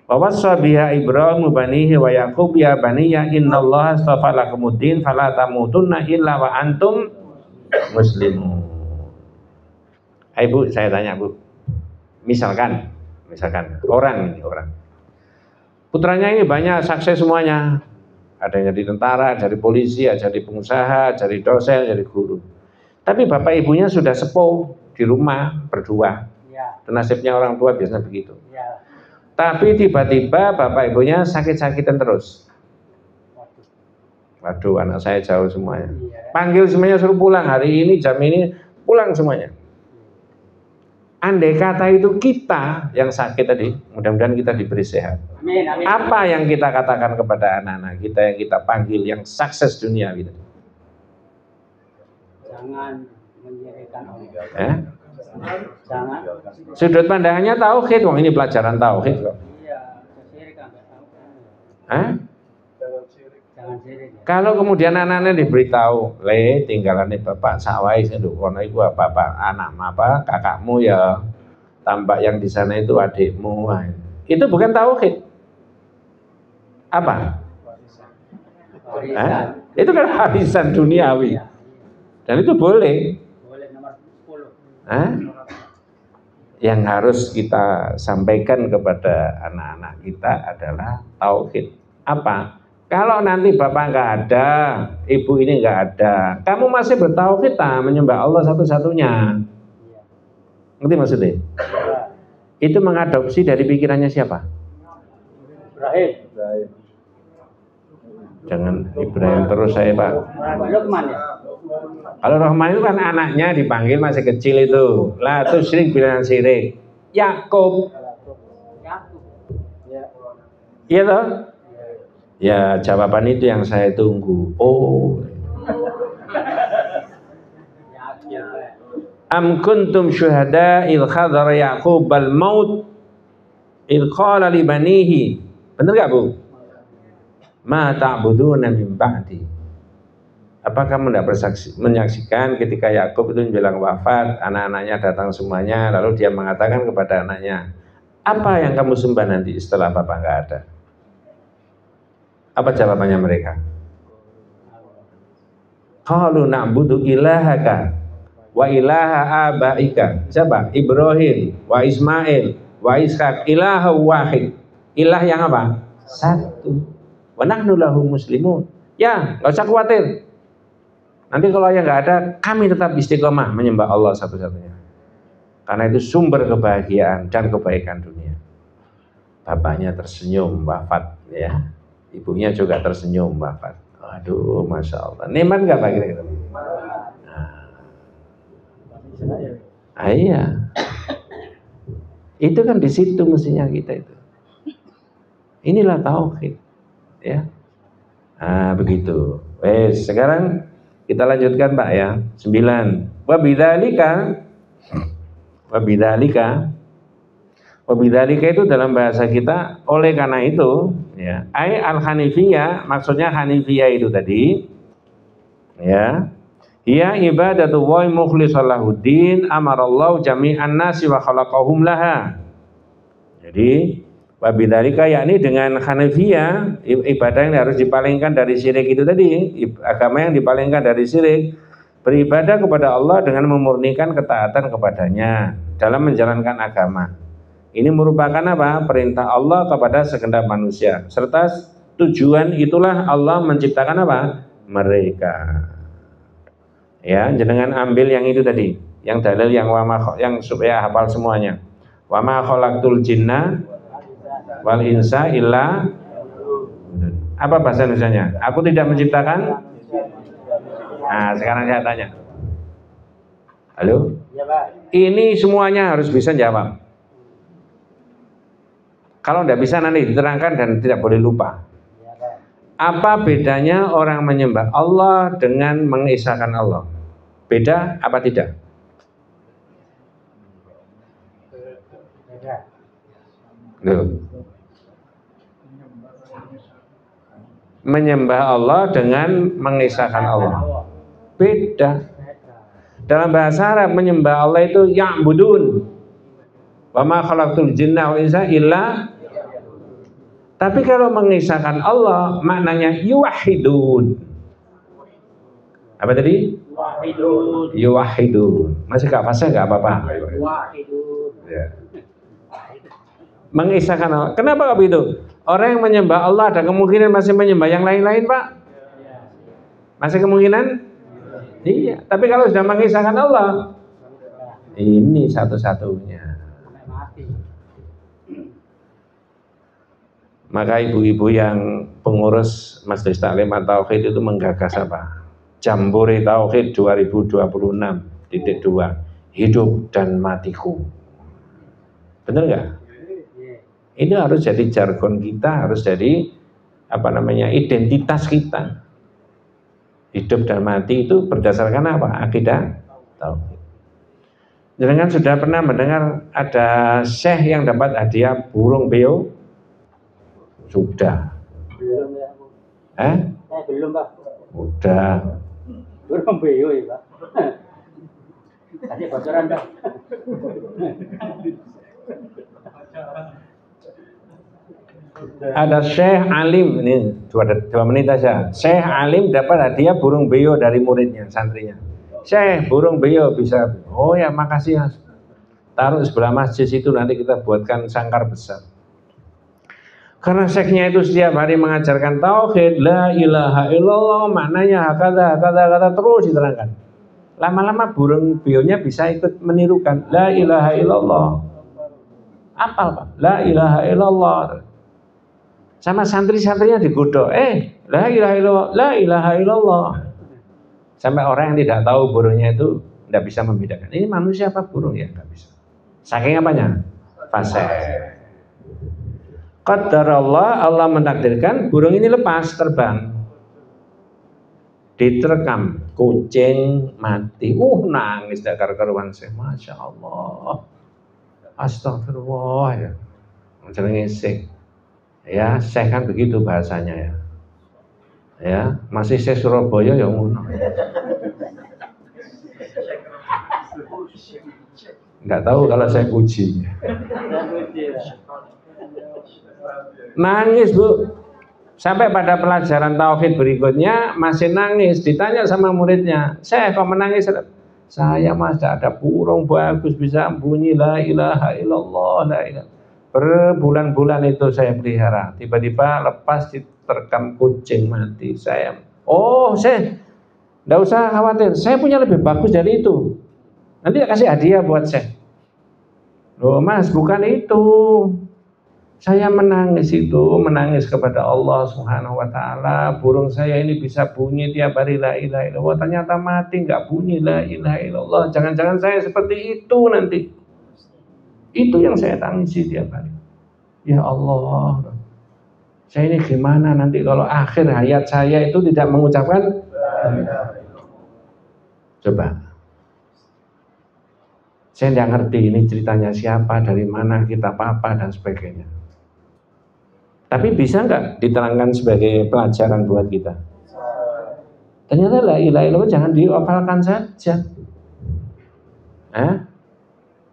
Wa wassa biha Ibrahim banihi wa Yaqub ya baniya innallaha astafa lakumuddin fala tamutunna illa wa antum muslimun. Hai Bu, saya tanya Bu. Misalkan orang putranya ini banyak sukses semuanya. Ada yang jadi tentara, jadi polisi, jadi pengusaha, jadi dosen, jadi guru. Tapi bapak ibunya sudah sepuh di rumah berdua. Ya. Nasibnya orang tua biasanya begitu. Ya. Tapi tiba-tiba bapak ibunya sakit-sakitan terus. Waduh, anak saya jauh semuanya. Ya. Panggil semuanya, suruh pulang hari ini, jam ini, pulang semuanya. Andai kata itu kita yang sakit tadi, mudah-mudahan kita diberi sehat. Amin, amin. Apa yang kita katakan kepada anak-anak kita yang kita panggil yang sukses dunia gitu? Jangan menyerahkan Allah. Jangan. Jangan. Sudut pandangannya tauhid, wong ini pelajaran tauhid kok. Iya, syirik enggak tahu. Jangan syirik. Ya. Kalau kemudian anak-anaknya diberitahu, tinggalannya bapak sawai senduk kono iku bapak anak apa kakakmu ya, tambah yang di sana itu adikmu. Itu bukan tauhid. Apa? Itu kan warisan duniawi. Dan itu boleh. Boleh nomor 10. Yang harus kita sampaikan kepada anak-anak kita adalah tauhid. Apa? Kalau nanti bapak nggak ada, ibu ini nggak ada, kamu masih bertauhid menyembah Allah satu-satunya. Ngerti maksudnya? Itu mengadopsi dari pikirannya siapa? Ibrahim. Jangan Ibrahim terus saya Pak. Luqman ya. Kalau Rahman itu kan anaknya dipanggil masih kecil itu. Lah itu syirik bilang syirik. Yakub. Iya toh? Ya jawaban itu yang saya tunggu. Oh. Am kuntum syuhada idh hadara Yaqub al maut idh qala li banihi. Benar enggak Bu? Ma ta'buduna min ba'di. Apa kamu tidak menyaksikan ketika Yakub itu bilang wafat, anak-anaknya datang semuanya, lalu dia mengatakan kepada anaknya, apa yang kamu sembah nanti setelah bapak nggak ada? Apa jawabannya mereka? Qalu na'budu ilahaka wa ilaha abaika. Siapa? Ibrahim wa Ismail wa Ishaq ilaha wahid. Ilah yang apa? Satu. Wa nahnu lahu muslimun. Ya, nggak usah khawatir. Nanti kalau yang nggak ada, kami tetap istiqomah menyembah Allah satu-satunya. Karena itu sumber kebahagiaan dan kebaikan dunia. Bapaknya tersenyum wafat, ya. Ibunya juga tersenyum wafat. Aduh, masya Allah. Nikmat nggak Pak kira-kira? Iya. Itu kan di situ mestinya kita itu. Inilah tauhid. Ya. Nah, begitu. Sekarang kita lanjutkan Pak ya. 9. Wabidzalika itu dalam bahasa kita oleh karena itu ya. Al-Hanifiyah, maksudnya Hanifiyah itu tadi ya. Hiya ibadatu wa mukhlishan lahuddin amarallahu jami'an nasi wa khalaqahum laha. Jadi wabidzalika yakni dengan Hanifiyah ibadah yang harus dipalingkan dari syirik itu tadi, agama yang dipalingkan dari syirik, beribadah kepada Allah dengan memurnikan ketaatan kepadanya dalam menjalankan agama. Ini merupakan apa? Perintah Allah kepada segenap manusia. Serta tujuan itulah Allah menciptakan apa? Mereka. Ya, jenengan ambil yang itu tadi, yang dalil yang supaya hafal semuanya. Wa ma khalaqtul jinna wal insa illa, apa bahasa Indonesianya? Aku tidak menciptakan. Nah, sekarang saya tanya. Halo? Ya, Pak. Ini semuanya harus bisa jawab. Kalau tidak bisa nanti diterangkan dan tidak boleh lupa. Apa bedanya orang menyembah Allah dengan mengisahkan Allah? Beda apa tidak? Loh. Menyembah Allah dengan mengisahkan Allah. Beda. Dalam bahasa Arab menyembah Allah itu ya'budun. Wa ma khalaqtul jinna wal insa illa. Tapi kalau mengisahkan Allah maknanya yuwahhidun. Apa tadi? Yuwahhidun. Yuwahhidun. Masih gak fase gak apa-apa. Yuwahhidun. Ya. Mengisahkan Allah. Kenapa begitu? Orang yang menyembah Allah ada kemungkinan masih menyembah yang lain-lain, Pak? Masih kemungkinan? Iya. Tapi kalau sudah mengisahkan Allah, ini satu-satunya. Maka ibu-ibu yang pengurus Majelis Taklim Tauhid itu menggagas apa? Jambore Tauhid 2026.2 Hidup dan Matiku. Benar nggak? Ini harus jadi jargon kita, harus jadi apa namanya identitas kita. Hidup dan mati itu berdasarkan apa? Akidah Tauhid. Jangan sudah pernah mendengar ada syekh yang dapat hadiah burung beo? Sudah. Belum ya, Bu. Belum, Pak. Udah. Burung beo ya, Pak. Tadi bocoran, Pak. Ada Syekh Alim, ini 2 menit aja. Syekh Alim dapat hadiah burung beo dari muridnya, santrinya. Syekh, burung beo bisa. Oh ya, makasih ya. Taruh sebelah masjid itu, nanti kita buatkan sangkar besar. Karena syekhnya itu setiap hari mengajarkan tauhid, la ilaha illallah, maknanya kata terus diterangkan. Lama-lama burung beonya bisa ikut menirukan la ilaha illallah. Apal, Pak? La ilaha illallah. Sama santri-santrinya digodok, la ilaha illallah, la ilaha illallah. Sampai orang yang tidak tahu burungnya itu tidak bisa membedakan. Ini manusia apa burung ya? Tidak bisa. Saking apanya? Fasih. Qadarallah, Allah mentakdirkan burung ini lepas terbang. Diterekam, kucing mati. Nangis dak karu-karuan sih. Masya Allah. Astagfirullah ya. Jenenge Syekh. Ya, Syekh kan begitu bahasanya ya. Ya, masih Syekh Surabaya ya ngono. Enggak tahu kalau saya puji. Nangis, Bu. Sampai pada pelajaran tauhid berikutnya masih nangis. Ditanya sama muridnya, "Syekh, kok menangis?" "Saya Mas, ada burung bagus bisa bunyi la ilaha illallah, la ilaha." Berbulan-bulan itu saya pelihara. Tiba-tiba lepas diterkam kucing mati. Saya, "Oh, Syekh, enggak usah khawatir. Saya punya lebih bagus dari itu. Nanti kasih hadiah buat Syekh." "Loh, Mas, bukan itu. Saya menangis kepada Allah Subhanahu wa taala. Burung saya ini bisa bunyi tiap hari la ilaha illallah. Ternyata mati enggak bunyi la ilaha illallah. Jangan-jangan saya seperti itu nanti." Itu yang saya tangisi tiap hari. Ya Allah. Saya ini gimana nanti kalau akhir hayat saya itu tidak mengucapkan? Coba. Saya tidak ngerti ini ceritanya siapa, dari mana, kita apa dan sebagainya. Tapi bisa nggak diterangkan sebagai pelajaran buat kita? Ternyata la ilaha illallah jangan dihafalkan saja.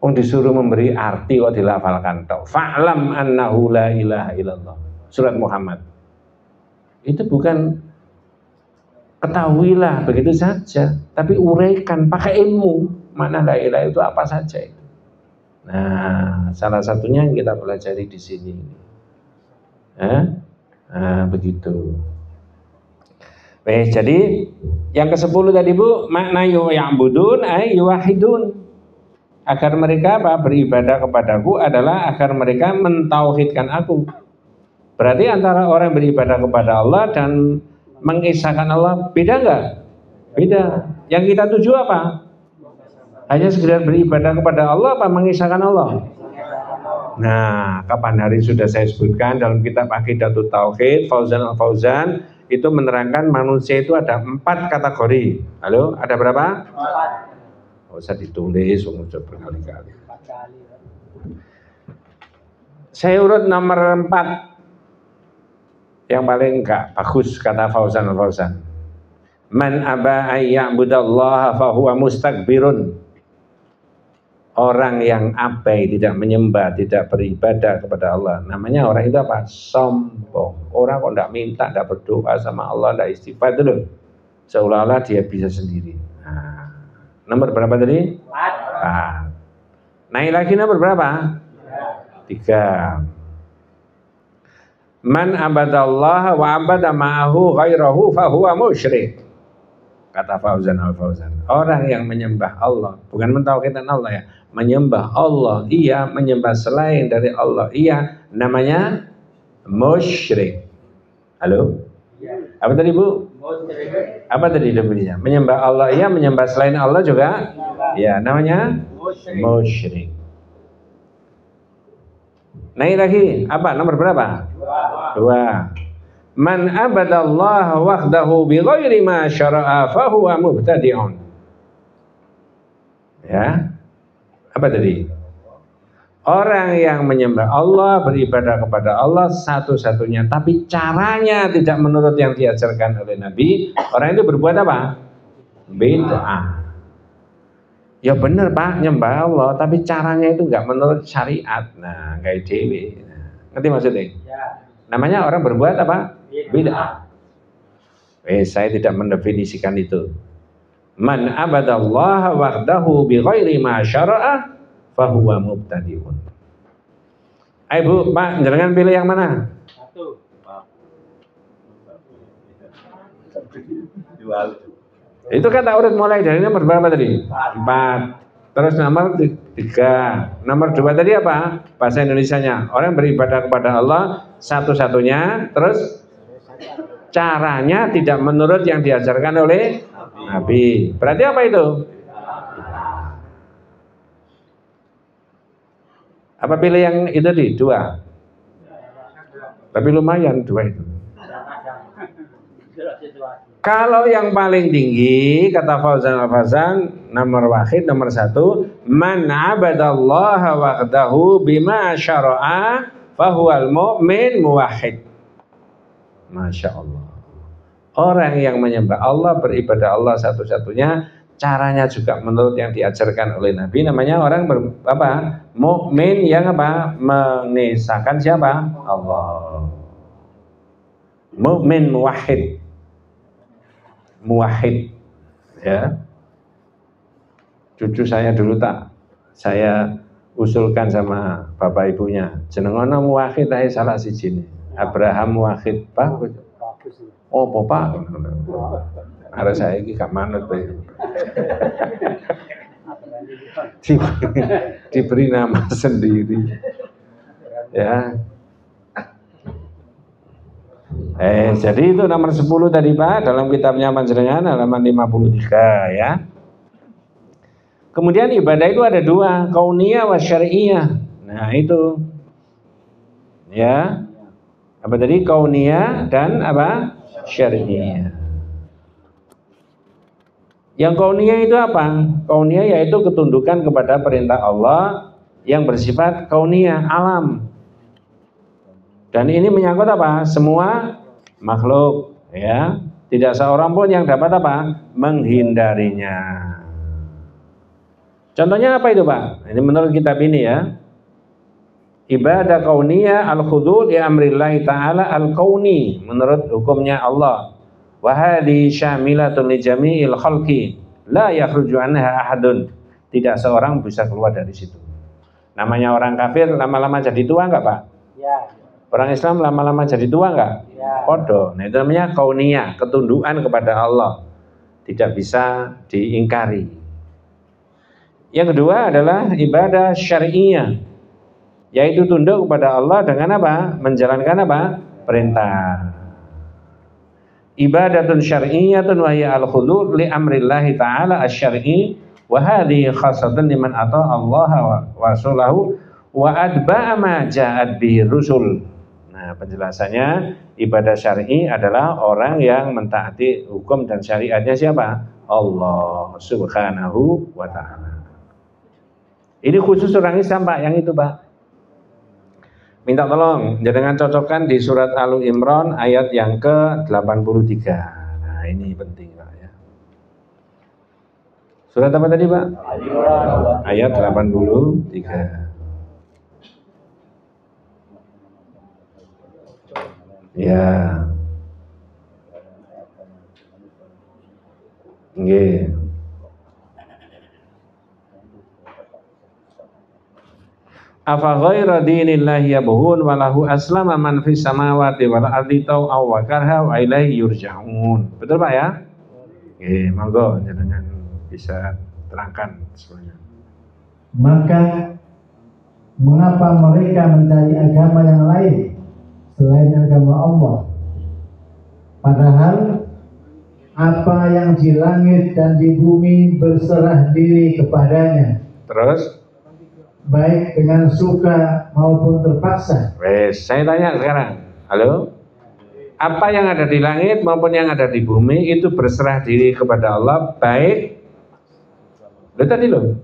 Disuruh memberi arti kok dilafalkan. Fa'lam annahu la ilaha illallah. Surat Muhammad. Itu bukan ketahuilah begitu saja, tapi uraikan pakai ilmu. Makna la ilaha itu apa saja itu. Nah, salah satunya yang kita pelajari di sini. Begitu. Jadi yang ke-10 tadi Bu, makna ya'budun ay yuwahidun. Agar mereka beribadah kepadaku adalah agar mereka mentauhidkan aku. Berarti antara orang beribadah kepada Allah dan mengisahkan Allah beda enggak? Beda. Yang kita tuju apa? Hanya sekedar beribadah kepada Allah apa mengisahkan Allah? Nah, kapan hari sudah saya sebutkan dalam kitab Aqidatut Tauhid, Fauzan Al-Fauzan itu menerangkan manusia itu ada 4 kategori. Halo, ada berapa? 4. Usah ditulis, sudah berkali-kali. Saya urut nomor 4 yang paling enggak bagus kata Fauzan Al-Fauzan. Man aba ayya'budallaha fahuwa mustakbirun. Orang yang abai, tidak menyembah, tidak beribadah kepada Allah, namanya orang itu apa? Sombong. Orang kok enggak minta, enggak berdoa sama Allah, enggak istighfar itu loh. Seolah-olah dia bisa sendiri. Nomor berapa tadi? 4. Naik lagi nomor berapa? 3. Man abadallaha wa abada ma'ahu ghairahu fahuwa musyrik. Kata Fauzan Al-Fauzan. Orang yang menyembah Allah, bukan mentauhidkan Allah ya, menyembah Allah, iya, menyembah selain dari Allah, iya, namanya musyrik. Halo? Apa tadi Bu? Apa tadi definisinya? Menyembah Allah iya, menyembah selain Allah juga ya, namanya musyrik. Naik lagi, apa? Nomor berapa? 2. Man abadallaha wahdahu bighairi ma syara'a fahuwa mubtadi'un. Ya. Apa tadi? Orang yang menyembah Allah, beribadah kepada Allah satu-satunya, tapi caranya tidak menurut yang diajarkan oleh Nabi, orang itu berbuat apa? Bid'ah. Ya benar Pak, nyembah Allah, tapi caranya itu enggak menurut syariat. Nah, kayak dewe. Ngerti maksudnya? Ya. Namanya orang berbuat apa? Bid'ah. Saya tidak mendefinisikan itu. Man abadallaha wahdahu bighairi ma syara'a fahuwa mubtadi'un. Ayo Bu, Pak, jangan pilih yang mana? 1. Itu kata urut mulai dari nomor berapa tadi? 4. Terus nomor 3. Nomor 2 tadi apa? Bahasa Indonesianya. Orang beribadah kepada Allah satu-satunya, terus caranya tidak menurut yang diajarkan oleh Nabi. Berarti apa itu? Apa pilih yang itu di 2? Tapi lumayan 2 itu. Kalau yang paling tinggi kata Fauzan Al-Fauzan, nomor 1, man abadallaha wahdahu bima syara'a fahuwal mu'min muwahhid. Masya Allah. Orang yang menyembah Allah, beribadah Allah satu-satunya, caranya juga menurut yang diajarkan oleh Nabi, namanya orang mukmin yang apa? Mengesahkan siapa? Allah. Mukmin muwahhid. Muwahhid, ya. Cucu saya dulu saya usulkan sama bapak ibunya, jenengono muwahhid ae salah siji. Abraham muwahhid, bagus. Oh, Bapak. Harus saya iki gak manut bae. Diberi nama sendiri. Ya. Jadi itu nomor 10 tadi Pak, dalam kitabnya Panjenengan halaman 53 ya. Kemudian ibadah itu ada 2, kauniyah wa syar'iyah. Nah itu. Ya. Apa tadi? Kauniyah dan apa? Syar'iyah. Yang kauniyah itu apa? Kauniyah yaitu ketundukan kepada perintah Allah yang bersifat kauniyah, alam. Dan ini menyangkut apa? Semua makhluk, ya. Tidak seorang pun yang dapat apa? Menghindarinya. Contohnya apa itu, Pak? Ini menurut kitab ini ya. Ibadah kauniyah al-khudu' li amrillahi ta'ala al-kauni, menurut hukumnya Allah. Wa hadhi syamilatun li jami'il khalqi la yakhruju anha ahadun. Tidak seorang bisa keluar dari situ. Namanya orang kafir lama-lama jadi tua enggak, Pak? Ya. Orang Islam lama-lama jadi tua enggak? Ya. Podo. Nah, itu namanya kauniyah, ketundukan kepada Allah. Tidak bisa diingkari. Yang kedua adalah ibadah syar'iyah, yaitu tunduk kepada Allah dengan apa? Menjalankan apa? Perintah. Ibadatun syar'iyyatun wa hiya al-khudu' li amrillahi ta'ala asy-syar'i wa hadhihi khassatan liman ata'a Allah wa rasulahu wa atba'a ma ja'at bihi rusul. Nah, penjelasannya ibadah syar'i adalah orang yang mentaati hukum dan syariatnya siapa? Allah Subhanahu wa ta'ala. Ini khusus orang Islam, Pak, yang itu, Pak. Minta tolong jangan cocokkan di surat Al-Imran ayat yang ke-83. Nah, ini penting, Pak, ya. Surat apa tadi, Pak? Ayat 83. Ya. Nggih. Afa ghaira dinillahi yabghun wa lahu aslama man fis samawati wal ardi tau'aw wa karha wa ilaihi yurja'un. Betul, Pak, ya? Oke, monggo jenengan bisa terangkan semuanya. Maka mengapa mereka mencari agama yang lain selain agama Allah? Padahal apa yang di langit dan di bumi berserah diri kepadanya. Terus? Baik dengan suka maupun terpaksa. Wes, saya tanya sekarang. Halo? Apa yang ada di langit maupun yang ada di bumi itu berserah diri kepada Allah, baik tadi loh.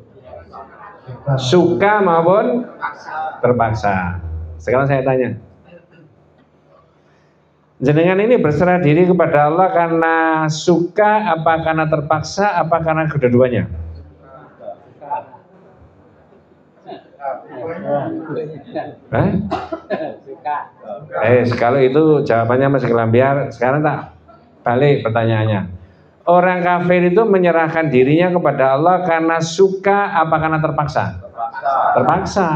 Suka maupun terpaksa. Sekarang saya tanya. Jenengan ini berserah diri kepada Allah karena suka, apa karena terpaksa, apa karena kedua-duanya? Kalau itu jawabannya masih kelambiar. Sekarang tak balik pertanyaannya. Orang kafir itu menyerahkan dirinya kepada Allah karena suka apa karena terpaksa? Terpaksa.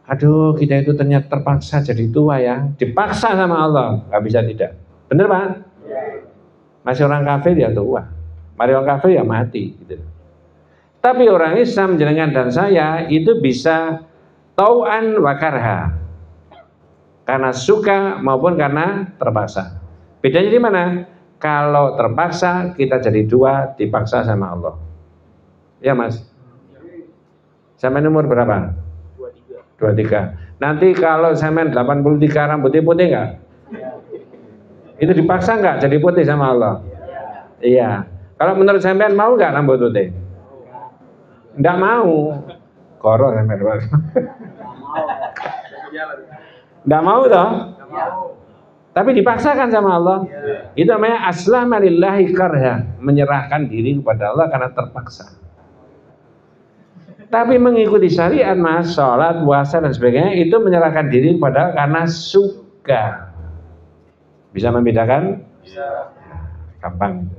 Aduh, kita itu ternyata terpaksa jadi tua ya. Dipaksa sama Allah, nggak bisa tidak. Bener, Pak? Masih orang kafir ya tua. Mari orang kafir ya mati gitu. Tapi orang Islam jenengan dan saya itu bisa tau'an wa karha, karena suka maupun karena terpaksa. Bedanya di mana? Kalau terpaksa kita jadi dua, dipaksa sama Allah. Ya, Mas? Sampai umur berapa? 23. Nanti kalau sampai 83 rambutnya putih enggak? Itu dipaksa enggak jadi putih sama Allah? Iya. Kalau menurut sampean mau enggak rambut putih? Enggak mau. Koro sampai dua. Enggak mau toh? Tapi dipaksakan sama Allah. Itu namanya aslama lillahi karha, menyerahkan diri kepada Allah karena terpaksa. Tapi mengikuti syariat, Mas, sholat, puasa dan sebagainya itu menyerahkan diri kepada karena suka. Bisa membedakan? Bisa. Gampang.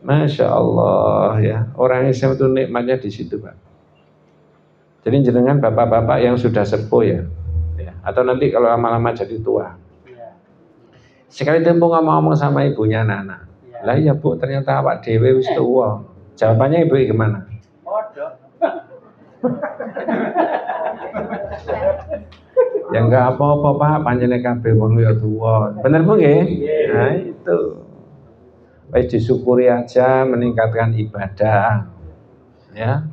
Masya Allah ya, orang Islam itu nikmatnya di situ, Pak. Jadi jenengan bapak-bapak yang sudah sepuh ya, atau nanti kalau lama-lama jadi tua, sekali tempo ngomong sama ibunya anak-anak, lah ya Bu, ternyata awak dewe wis tua. Jawabannya ibu gimana? Ya enggak apa-apa, Pak, panjenengan kabeh wong ya tua. Bener Bu nggih? Nah, itu. Baik, disyukuri aja, meningkatkan ibadah. Ya.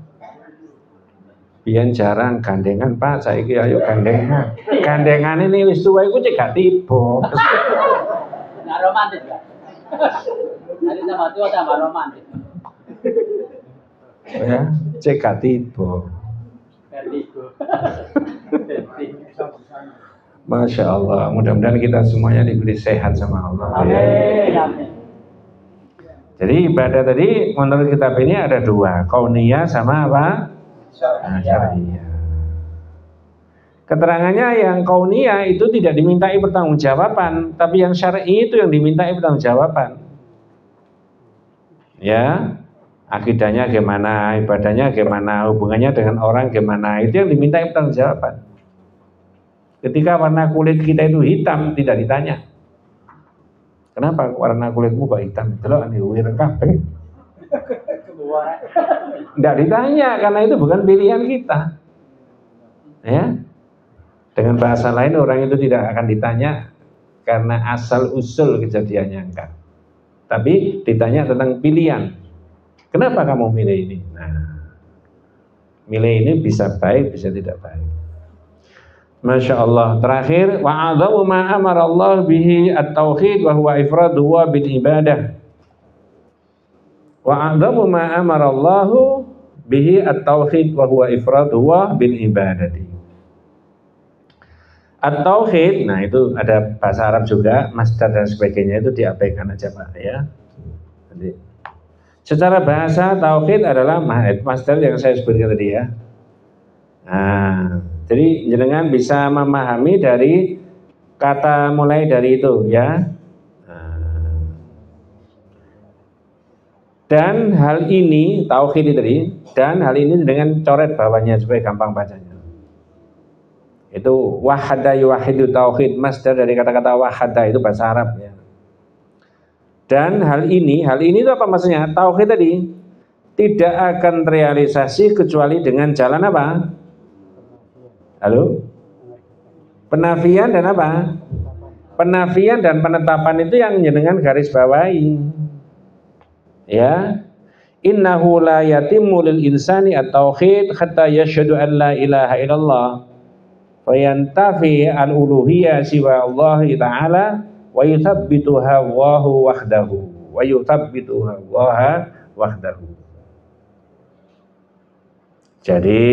Biyen jarang gandengan Pak, saiki ayo gandengan. Gandengan ini wis tuwa iku cek gak tiba. Nggak romantis kan? Nanti sama tua sama romantis. Ya, cek gak tiba. Vertigo. Masya Allah, mudah-mudahan kita semuanya diberi sehat sama Allah. Ya. Amin. Jadi ibadah tadi menurut kitab ini ada dua, kauniyah sama apa? Syariah. Keterangannya yang kauniyah itu tidak dimintai pertanggungjawaban, tapi yang syar'i itu yang dimintai pertanggungjawaban. Ya, akidahnya gimana, ibadahnya gimana, hubungannya dengan orang gimana, itu yang dimintai pertanggungjawaban. Ketika warna kulit kita itu hitam, tidak ditanya, kenapa warna kulitmu kok hitam? Delok ane wireng kabeh. Tidak ditanya karena itu bukan pilihan kita. Ya. Dengan bahasa lain orang itu tidak akan ditanya karena asal usul kejadiannya enggak. Tapi ditanya tentang pilihan. Kenapa kamu milih ini? Nah, milih ini bisa baik, bisa tidak baik. Masya Allah. Terakhir, wa'adhamu ma amara Allah bihi at-tauhid wa huwa ifradu wa bil ibadah. Wa'adhamu ma amara Allah bihi at-tauhid wa huwa ifradu wa bil ibadati. At-tauhid, nah itu ada bahasa Arab juga, masdar dan sebagainya itu diabaikan aja Pak ya. Jadi, secara bahasa tauhid adalah masdar yang saya sebutkan tadi ya. Nah, jadi jenengan bisa memahami dari kata mulai dari itu ya. Dan hal ini tauhid tadi, dan hal ini dengan coret bawahnya supaya gampang bacanya. Itu wahada yuwahidu tauhid, masdar dari kata-kata wahada itu bahasa Arab ya. Dan hal ini itu apa maksudnya? Tauhid tadi tidak akan terrealisasi kecuali dengan jalan apa? Halo? Penafian dan apa? Penafian dan penetapan itu yang jenengan garis bawahi. Ya. Innahu la yatimmu lil insani at-tauhid hatta yashhadu an la ilaha illallah fa yantafi al-uluhiyyah siwa Allah taala wa yuthabbituha Allahu wahdahu wa yuthabbituha Allah wahdahu. Jadi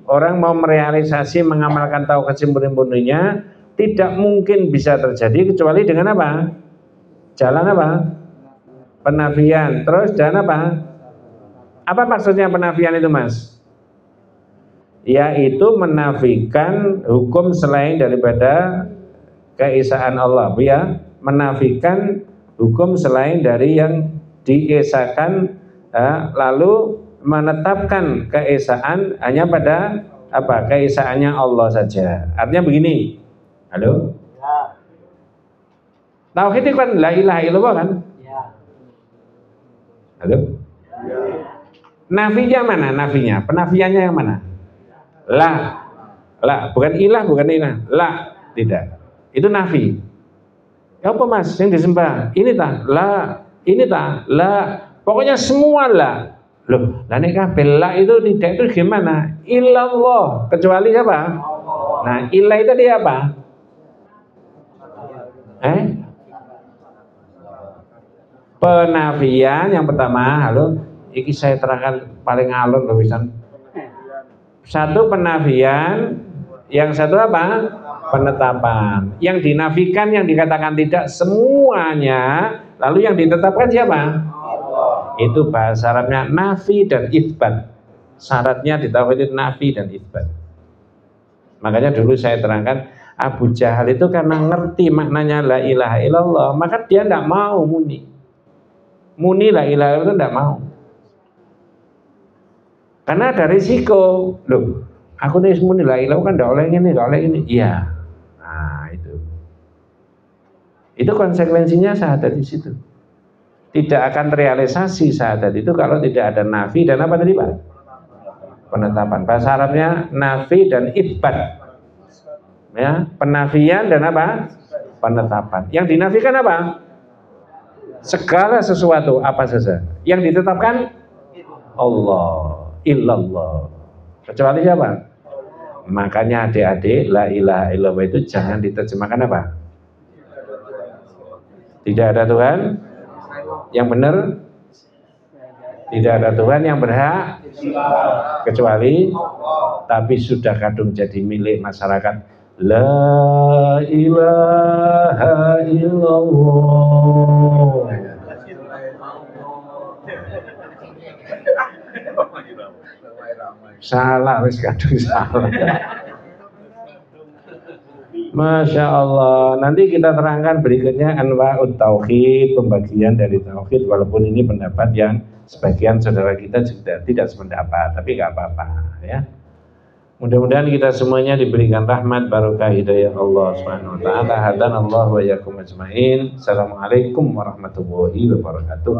orang mau merealisasi mengamalkan tauhid sempurna-sempurnanya tidak mungkin bisa terjadi kecuali dengan apa? Jalan apa? Penafian. Terus dan apa? Apa maksudnya penafian itu Mas? Yaitu menafikan hukum selain daripada keesaan Allah ya. Menafikan hukum selain dari yang diesakan lalu menetapkan keesaan hanya pada apa? Keesaannya Allah saja. Artinya begini. Halo? Ya. Tauhid itu kan la ilaha illallah kan? Ya. Halo? Ya. Nafinya mana? Nafinya? Penafiannya yang mana? La. La, bukan ilah, bukan ilah. La, tidak. Itu nafi. Apa Mas yang disembah? Ini tak? La. Ini tak? La. Pokoknya semua la. Loh, lah nek kabeh la itu tidak itu gimana? Illallah, kecuali siapa? Nah, ilah itu dia apa? Penafian yang pertama, halo, iki saya terangkan paling alur loh wisan. Satu penafian, yang satu apa? Penetapan. Yang dinafikan, yang dikatakan tidak semuanya, lalu yang ditetapkan siapa? Itu bahasa Arabnya nafi dan itsbat. Syaratnya di tauhid itu nafi dan itsbat. Makanya dulu saya terangkan Abu Jahal itu karena ngerti maknanya la ilaha illallah, maka dia tidak mau muni. Muni la ilaha illallah itu tidak mau. Karena ada risiko. Loh, aku nih muni la ilaha kan tidak oleh ini, tidak oleh ini. Iya. Nah, itu. Itu konsekuensinya syahadat di situ. Tidak akan terrealisasi syahadat itu kalau tidak ada nafi dan apa tadi Pak? Penetapan. Bahasa Arabnya nafi dan itsbat. Ya, penafian dan apa? Penetapan. Yang dinafikan apa? Segala sesuatu apa saja. Yang ditetapkan Allah, illallah. Kecuali siapa? Makanya adik-adik, la ilaha illallah itu jangan diterjemahkan apa? Tidak ada Tuhan yang benar, tidak ada Tuhan yang berhak kecuali, tapi sudah kadung jadi milik masyarakat. La ilaha illallah. Salah, wis kadung salah. Masya Allah. Nanti kita terangkan berikutnya anwa'ut tauhid, pembagian dari tauhid. Walaupun ini pendapat yang sebagian saudara kita juga tidak sependapat, tapi nggak apa-apa ya. Mudah-mudahan kita semuanya diberikan rahmat barokah hidayah Allah Subhanahu wa taala. Hadanallahu wa iyyakum ajmain. Assalamualaikum warahmatullahi wabarakatuh.